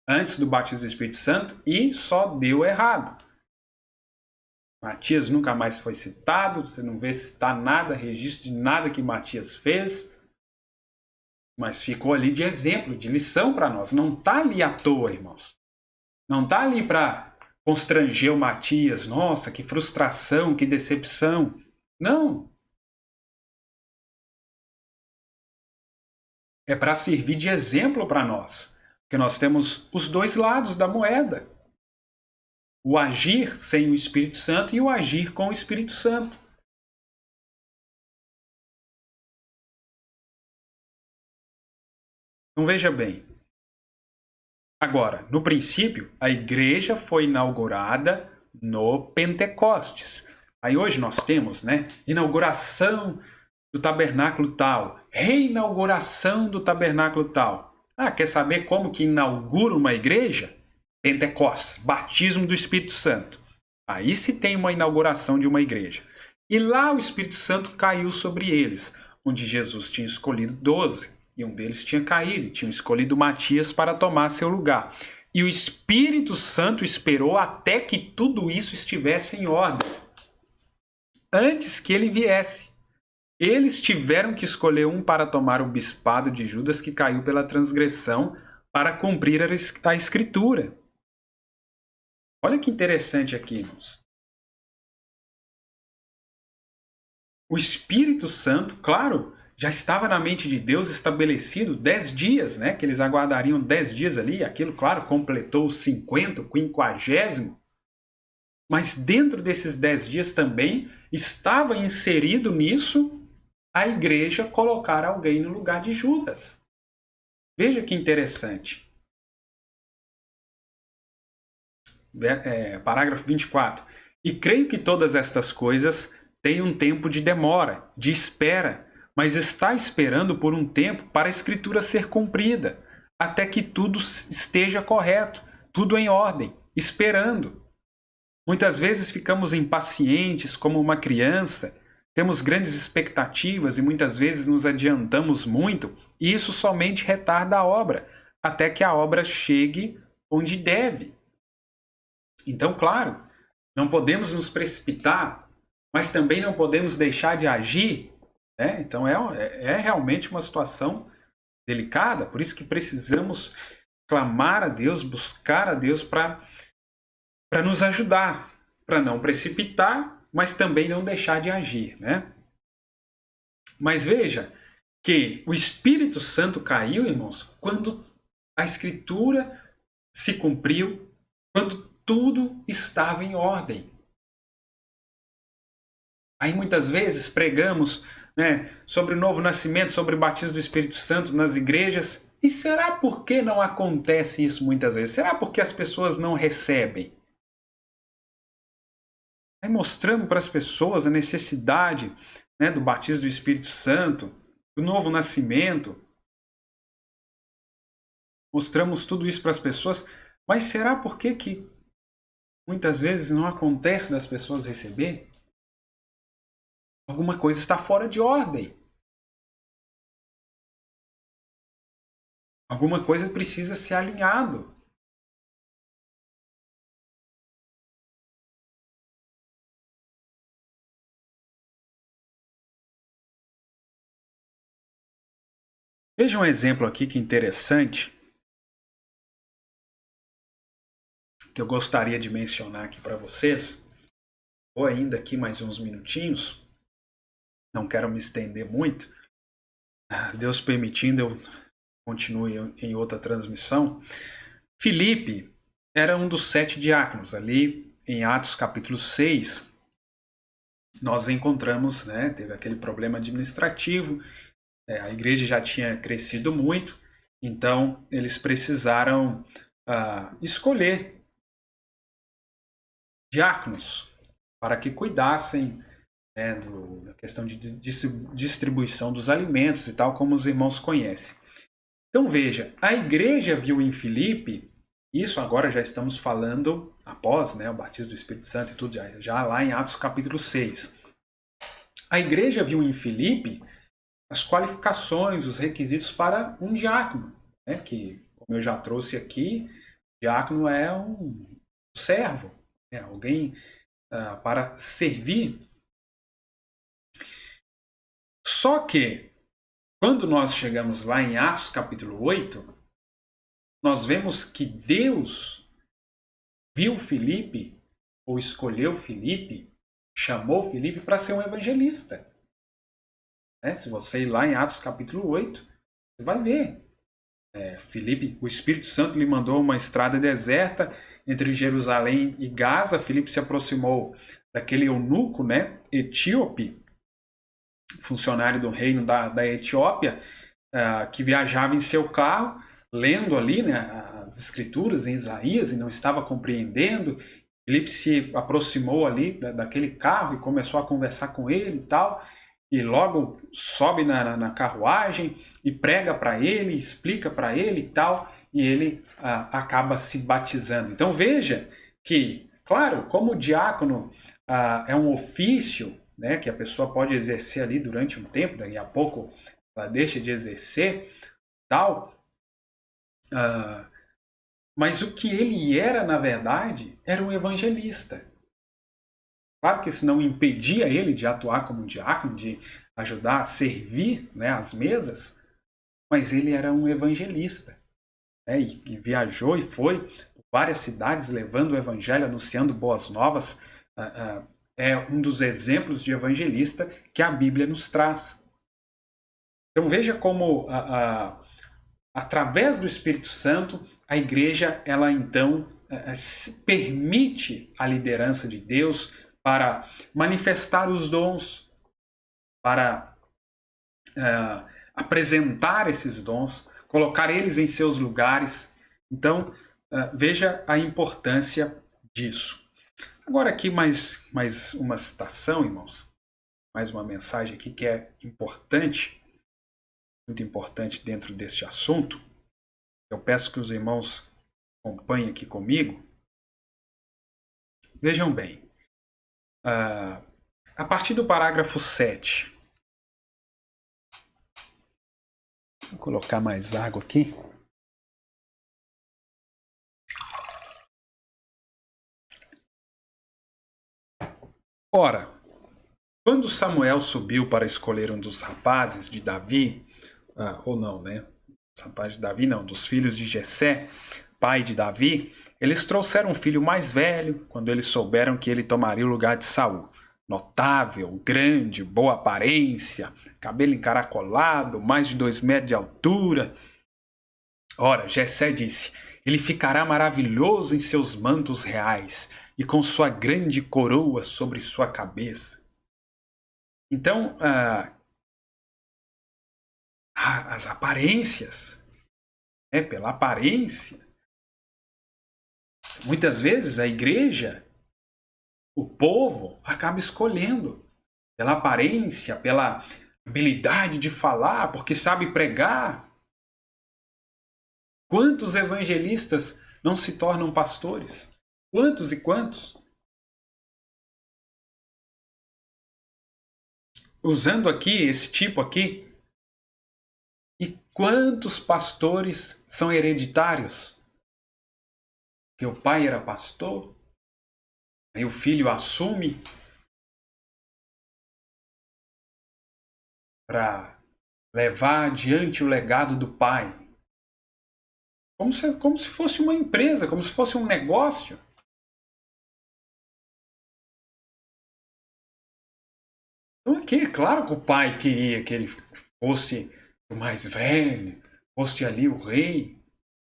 antes do batismo do Espírito Santo e só deu errado. Matias nunca mais foi citado, você não vê citar nada, registro de nada que Matias fez, mas ficou ali de exemplo, de lição para nós. Não está ali à toa, irmãos. Não está ali para constranger o Matias. Nossa, que frustração, que decepção. Não. É para servir de exemplo para nós. Porque nós temos os dois lados da moeda. O agir sem o Espírito Santo e o agir com o Espírito Santo. Então veja bem. Agora, no princípio, a igreja foi inaugurada no Pentecostes. Aí hoje nós temos, né, inauguração do tabernáculo tal, reinauguração do tabernáculo tal. Quer saber como que inaugura uma igreja? Pentecostes, batismo do Espírito Santo. Aí se tem uma inauguração de uma igreja. E lá o Espírito Santo caiu sobre eles, onde Jesus tinha escolhido 12. E um deles tinha caído, tinham escolhido Matias para tomar seu lugar. E o Espírito Santo esperou até que tudo isso estivesse em ordem, antes que ele viesse. Eles tiveram que escolher um para tomar o bispado de Judas, que caiu pela transgressão, para cumprir a Escritura. Olha que interessante aqui, irmãos. O Espírito Santo, claro, já estava na mente de Deus estabelecido 10 dias, né? Que eles aguardariam 10 dias ali. Aquilo, claro, completou os 50, o 50º. Mas dentro desses 10 dias também estava inserido nisso a igreja colocar alguém no lugar de Judas. Veja que interessante. Parágrafo 24. E creio que todas estas coisas têm um tempo de demora, de espera, mas está esperando por um tempo para a Escritura ser cumprida, até que tudo esteja correto, tudo em ordem, esperando. Muitas vezes ficamos impacientes como uma criança, temos grandes expectativas e muitas vezes nos adiantamos muito, e isso somente retarda a obra, até que a obra chegue onde deve. Então, claro, não podemos nos precipitar, mas também não podemos deixar de agir. Né? Então é realmente uma situação delicada, por isso que precisamos clamar a Deus, buscar a Deus para nos ajudar, para não precipitar, mas também não deixar de agir. Né? Mas veja que o Espírito Santo caiu, irmãos, quando a Escritura se cumpriu, quando tudo estava em ordem. Aí muitas vezes pregamos, né, sobre o novo nascimento, sobre o batismo do Espírito Santo nas igrejas. E será por que não acontece isso muitas vezes? Será porque as pessoas não recebem? Aí mostrando para as pessoas a necessidade, né, do batismo do Espírito Santo, do novo nascimento. mostramos tudo isso para as pessoas, mas será por que muitas vezes não acontece das pessoas receber? Alguma coisa está fora de ordem. Alguma coisa precisa ser alinhado. Veja um exemplo aqui que interessante, que eu gostaria de mencionar aqui para vocês. Vou ainda aqui mais uns minutinhos. Não quero me estender muito. Deus permitindo, eu continue em outra transmissão. Filipe era um dos 7 diáconos. Ali em Atos capítulo 6, nós encontramos, teve aquele problema administrativo. A igreja já tinha crescido muito, então eles precisaram escolher diáconos para que cuidassem da questão de distribuição dos alimentos e tal, como os irmãos conhecem. Então veja, a igreja viu em Filipe, isso agora já estamos falando após o batismo do Espírito Santo e tudo, já lá em Atos capítulo 6. A igreja viu em Filipe as qualificações, os requisitos para um diácono, que, como eu já trouxe aqui, diácono é um servo, alguém para servir. Só que, quando nós chegamos lá em Atos capítulo 8, nós vemos que Deus viu Filipe, ou escolheu Filipe, chamou Filipe para ser um evangelista. Se você ir lá em Atos capítulo 8, você vai ver. Filipe, o Espírito Santo lhe mandou uma estrada deserta entre Jerusalém e Gaza. Filipe se aproximou daquele eunuco, etíope, funcionário do reino da Etiópia, que viajava em seu carro, lendo ali as escrituras em Isaías e não estava compreendendo. Filipe se aproximou ali daquele carro e começou a conversar com ele e tal. E logo sobe na carruagem e prega para ele, explica para ele e tal, e ele acaba se batizando. Então veja que, claro, como o diácono é um ofício, que a pessoa pode exercer ali durante um tempo, daí a pouco ela deixa de exercer, tal, mas o que ele era, na verdade, era um evangelista. Claro que isso não impedia ele de atuar como diácono, de ajudar a servir às mesas, mas ele era um evangelista. E viajou e foi por várias cidades levando o evangelho, anunciando boas novas. É um dos exemplos de evangelista que a Bíblia nos traz. Então veja como, através do Espírito Santo, a igreja ela então permite a liderança de Deus para manifestar os dons, para apresentar esses dons, colocar eles em seus lugares. Então, veja a importância disso. Agora aqui mais uma citação, irmãos. Mais uma mensagem aqui que é importante, muito importante dentro deste assunto. Eu peço que os irmãos acompanhem aqui comigo. Vejam bem. A partir do parágrafo 7. Vou colocar mais água aqui. Ora, quando Samuel subiu para escolher um dos rapazes de Davi, ou não, Os rapazes de Davi não, dos filhos de Jessé, pai de Davi, eles trouxeram um filho mais velho, quando eles souberam que ele tomaria o lugar de Saul. Notável, grande, boa aparência, cabelo encaracolado, mais de 2 metros de altura. Ora, Jessé disse, ele ficará maravilhoso em seus mantos reais e com sua grande coroa sobre sua cabeça. Então, as aparências, pela aparência. Muitas vezes a igreja, o povo, acaba escolhendo pela aparência, pela habilidade de falar, porque sabe pregar. Quantos evangelistas não se tornam pastores? Quantos e quantos? Usando aqui, esse tipo aqui. E quantos pastores são hereditários? Que o pai era pastor, aí o filho assume para levar adiante o legado do pai. Como se fosse uma empresa, como se fosse um negócio. Então aqui, claro que o pai queria que ele fosse o mais velho, fosse ali o rei.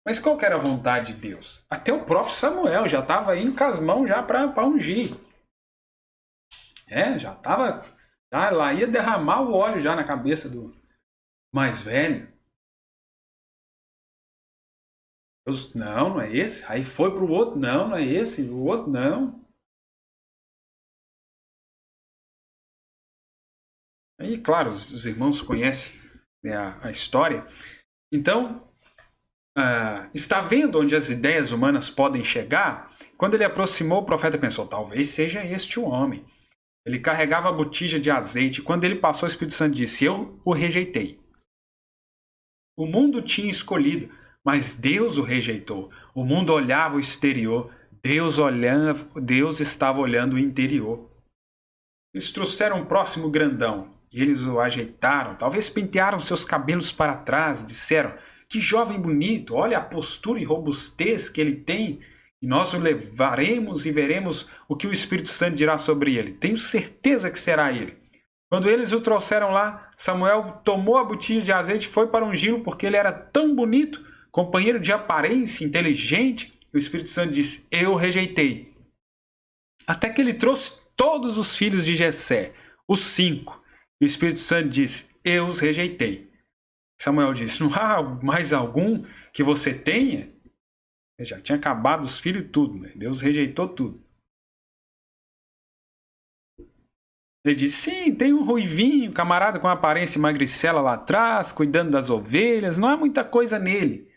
Mas qual que era a vontade de Deus? Até o próprio Samuel já estava aí com as mãos já para ungir. Já estava, lá ia derramar o óleo já na cabeça do mais velho. Deus, não é esse. Aí foi para o outro, não é esse. O outro, não. Aí, claro, os irmãos conhecem, né, a história. Então, está vendo onde as ideias humanas podem chegar? Quando ele aproximou, o profeta pensou, talvez seja este o homem. Ele carregava a botija de azeite. Quando ele passou, o Espírito Santo disse, eu o rejeitei. O mundo tinha escolhido, mas Deus o rejeitou. O mundo olhava o exterior, Deus estava olhando o interior. Eles trouxeram um próximo grandão, e eles o ajeitaram, talvez pentearam seus cabelos para trás, e disseram, que jovem bonito, olha a postura e robustez que ele tem, e nós o levaremos e veremos o que o Espírito Santo dirá sobre ele. Tenho certeza que será ele. Quando eles o trouxeram lá, Samuel tomou a botija de azeite e foi para ungí-lo, porque ele era tão bonito, companheiro de aparência, inteligente. E o Espírito Santo disse, eu o rejeitei. Até que ele trouxe todos os filhos de Jessé, os 5. E o Espírito Santo disse, eu os rejeitei. Samuel disse, não há mais algum que você tenha? Ele já tinha acabado os filhos e tudo, né? Deus rejeitou tudo. Ele disse, sim, tem um ruivinho, camarada com aparência magricela lá atrás, cuidando das ovelhas, não há muita coisa nele.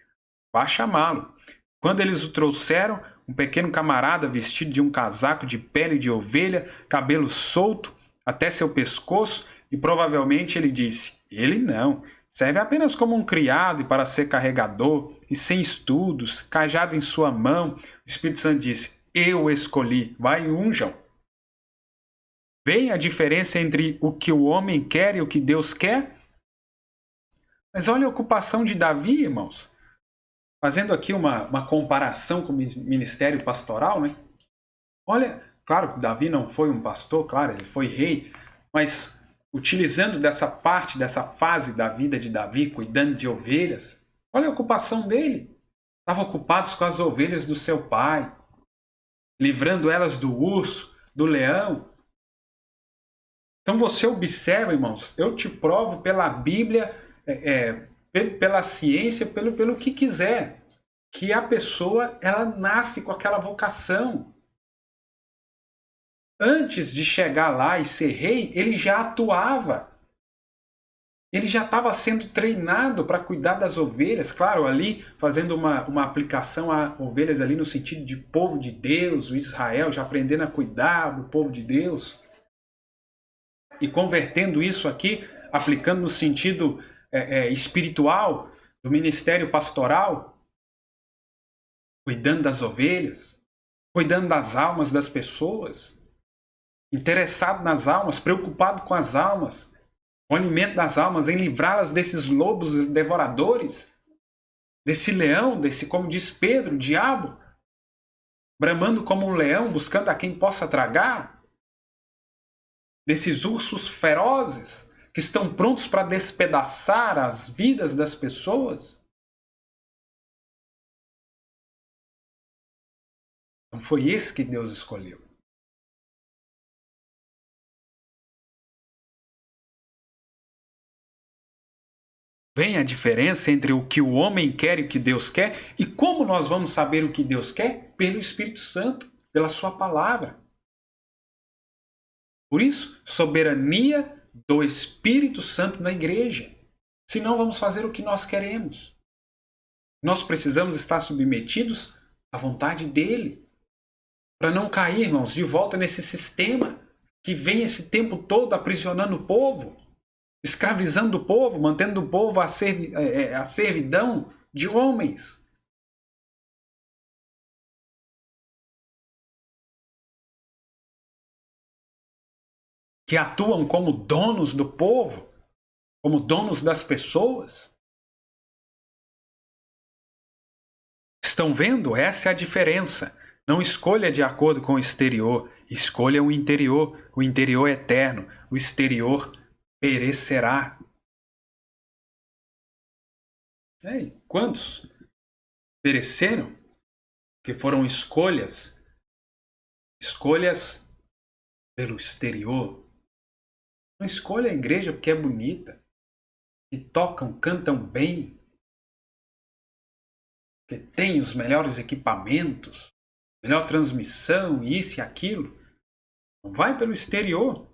Vá chamá-lo. Quando eles o trouxeram, um pequeno camarada vestido de um casaco de pele de ovelha, cabelo solto até seu pescoço, e provavelmente ele disse, ele não, serve apenas como um criado e para ser carregador, e sem estudos, cajado em sua mão. O Espírito Santo disse, eu o escolhi, vai e unjam. Vem a diferença entre o que o homem quer e o que Deus quer? Mas olha a ocupação de Davi, irmãos. Fazendo aqui uma comparação com o ministério pastoral, né? Olha, claro que Davi não foi um pastor, claro, ele foi rei, mas utilizando dessa parte, dessa fase da vida de Davi, cuidando de ovelhas, olha a ocupação dele. Estava ocupado com as ovelhas do seu pai, livrando elas do urso, do leão. Então você observa, irmãos, eu te provo pela Bíblia, pela ciência, pelo que quiser, que a pessoa ela nasce com aquela vocação. Antes de chegar lá e ser rei, ele já atuava. Ele já estava sendo treinado para cuidar das ovelhas, claro, ali fazendo uma aplicação a ovelhas ali no sentido de povo de Deus, o Israel, já aprendendo a cuidar do povo de Deus. E convertendo isso aqui, aplicando no sentido espiritual do ministério pastoral, cuidando das ovelhas, cuidando das almas das pessoas, interessado nas almas, preocupado com as almas, com o alimento das almas, em livrá-las desses lobos devoradores, desse leão, como diz Pedro, o diabo, bramando como um leão, buscando a quem possa tragar, desses ursos ferozes que estão prontos para despedaçar as vidas das pessoas. Então foi isso que Deus escolheu. Vem a diferença entre o que o homem quer e o que Deus quer. E como nós vamos saber o que Deus quer? Pelo Espírito Santo, pela sua palavra. Por isso, soberania do Espírito Santo na igreja. Senão vamos fazer o que nós queremos. Nós precisamos estar submetidos à vontade dele, para não cair, irmãos, de volta nesse sistema que vem esse tempo todo aprisionando o povo, escravizando o povo, mantendo o povo à servidão de homens. Que atuam como donos do povo, como donos das pessoas. Estão vendo? Essa é a diferença. Não escolha de acordo com o exterior, escolha o interior. O interior é eterno, o exterior perecerá. E quantos pereceram? Que foram escolhas pelo exterior. Não escolha a igreja porque é bonita, que tocam, cantam bem, que tem os melhores equipamentos, melhor transmissão, isso e aquilo. Não vai pelo exterior.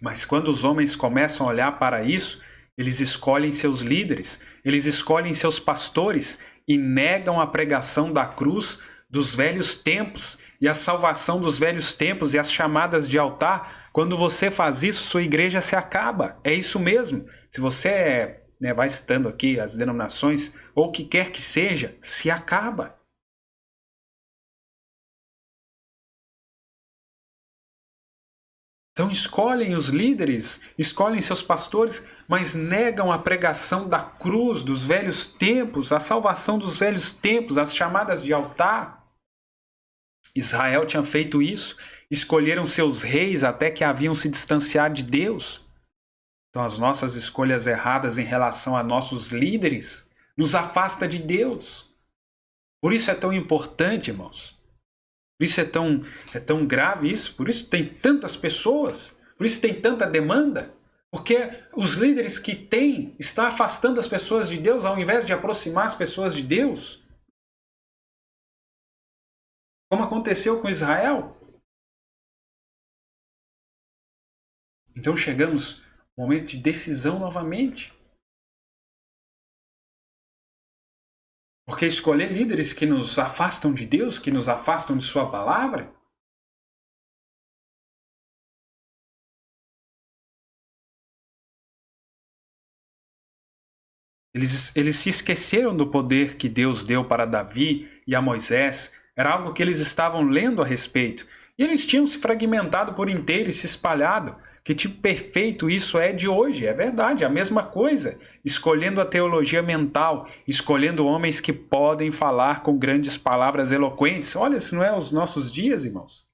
Mas quando os homens começam a olhar para isso, eles escolhem seus líderes, eles escolhem seus pastores e negam a pregação da cruz dos velhos tempos e a salvação dos velhos tempos e as chamadas de altar. Quando você faz isso, sua igreja se acaba. É isso mesmo. Se você vai citando aqui as denominações, ou o que quer que seja, se acaba. Então escolhem os líderes, escolhem seus pastores, mas negam a pregação da cruz dos velhos tempos, a salvação dos velhos tempos, as chamadas de altar. Israel tinha feito isso, escolheram seus reis até que haviam se distanciado de Deus. Então as nossas escolhas erradas em relação a nossos líderes nos afasta de Deus. Por isso é tão importante, irmãos. Por isso é tão grave isso, por isso tem tantas pessoas, por isso tem tanta demanda, porque os líderes que têm estão afastando as pessoas de Deus ao invés de aproximar as pessoas de Deus. Como aconteceu com Israel. Então chegamos ao momento de decisão novamente. Porque escolher líderes que nos afastam de Deus, que nos afastam de sua palavra, eles se esqueceram do poder que Deus deu para Davi e a Moisés. Era algo que eles estavam lendo a respeito. E eles tinham se fragmentado por inteiro e se espalhado. Que tipo perfeito isso é de hoje. É verdade, é a mesma coisa. Escolhendo a teologia mental, escolhendo homens que podem falar com grandes palavras eloquentes. Olha, isso não é os nossos dias, irmãos.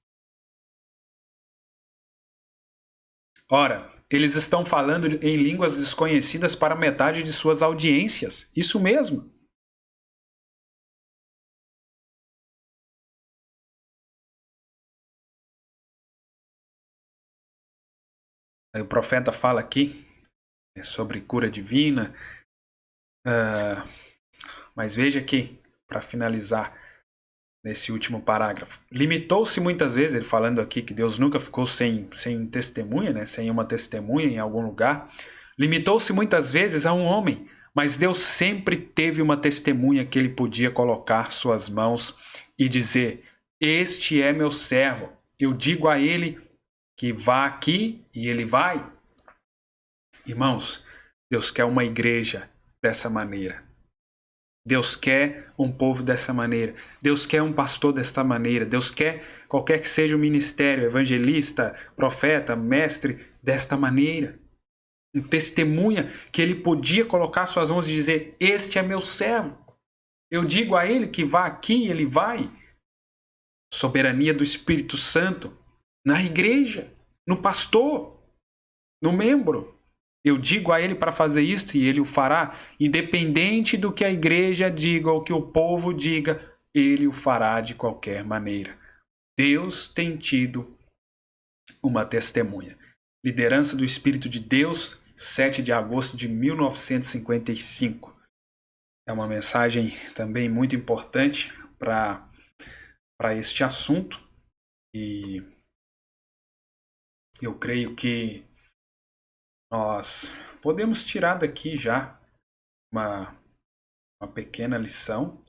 Ora, eles estão falando em línguas desconhecidas para metade de suas audiências. Isso mesmo. Aí o profeta fala aqui sobre cura divina. Mas veja aqui, para finalizar, nesse último parágrafo. Limitou-se muitas vezes, ele falando aqui que Deus nunca ficou sem testemunha, né? Sem uma testemunha em algum lugar. Limitou-se muitas vezes a um homem, mas Deus sempre teve uma testemunha que ele podia colocar suas mãos e dizer: este é meu servo, eu digo a ele que vá aqui e ele vai. Irmãos, Deus quer uma igreja dessa maneira. Deus quer um povo dessa maneira. Deus quer um pastor dessa maneira. Deus quer qualquer que seja o ministério, evangelista, profeta, mestre, desta maneira. Um testemunha que ele podia colocar suas mãos e dizer: este é meu servo. Eu digo a ele que vá aqui e ele vai. Soberania do Espírito Santo na igreja, no pastor, no membro. Eu digo a ele para fazer isto e ele o fará. Independente do que a igreja diga ou que o povo diga, ele o fará de qualquer maneira. Deus tem tido uma testemunha. Liderança do Espírito de Deus, 7 de agosto de 1955. É uma mensagem também muito importante para este assunto. E eu creio que nós podemos tirar daqui já uma pequena lição,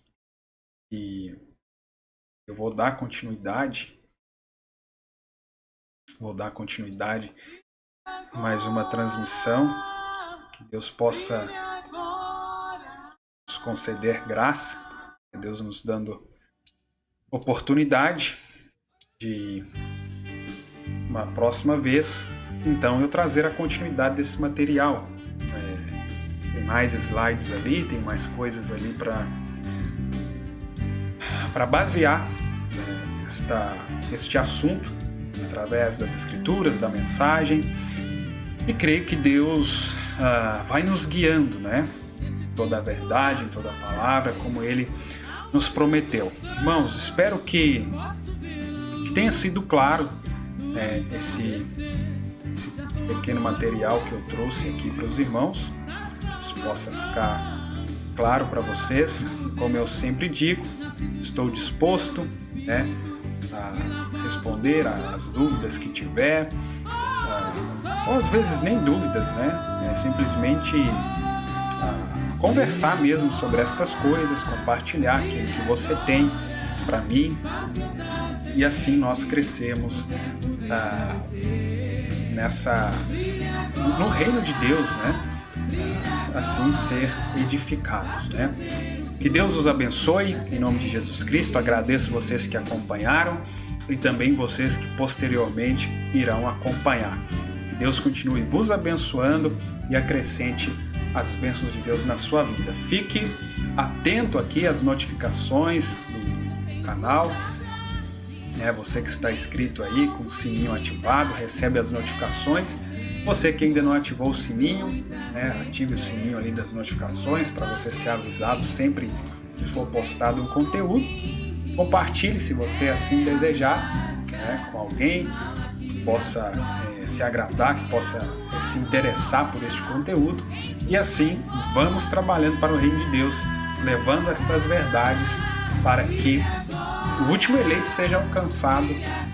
e eu vou dar continuidade mais uma transmissão. Que Deus possa nos conceder graça, que Deus nos dando oportunidade de uma próxima vez, então, eu trazer a continuidade desse material. Tem mais slides ali, tem mais coisas ali para basear este assunto através das escrituras, da mensagem, e creio que Deus vai nos guiando, né? Toda a verdade, em toda a palavra, como Ele nos prometeu. Irmãos, espero que tenha sido claro esse pequeno material que eu trouxe aqui para os irmãos, que isso possa ficar claro para vocês. Como eu sempre digo, estou disposto, né, a responder às dúvidas que tiver, ou às vezes nem dúvidas, né? Simplesmente conversar mesmo sobre estas coisas, compartilhar aquilo que você tem para mim, e assim nós crescemos no reino de Deus, né? Assim ser edificados, né? Que Deus os abençoe, em nome de Jesus Cristo. Agradeço vocês que acompanharam e também vocês que posteriormente irão acompanhar. Que Deus continue vos abençoando e acrescente as bênçãos de Deus na sua vida. Fique atento aqui às notificações do canal. Você que está inscrito aí com o sininho ativado, recebe as notificações. Você que ainda não ativou o sininho, ative o sininho ali das notificações para você ser avisado sempre que for postado um conteúdo. Compartilhe se você assim desejar, com alguém que possa se agradar, que possa se interessar por este conteúdo. E assim vamos trabalhando para o reino de Deus, levando estas verdades para que o último eleito seja alcançado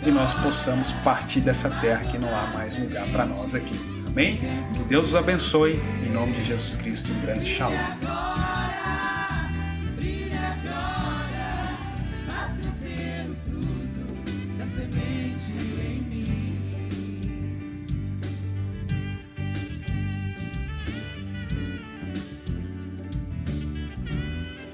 e nós possamos partir dessa terra que não há mais lugar para nós aqui. Amém? Que Deus os abençoe, em nome de Jesus Cristo, um grande shalom.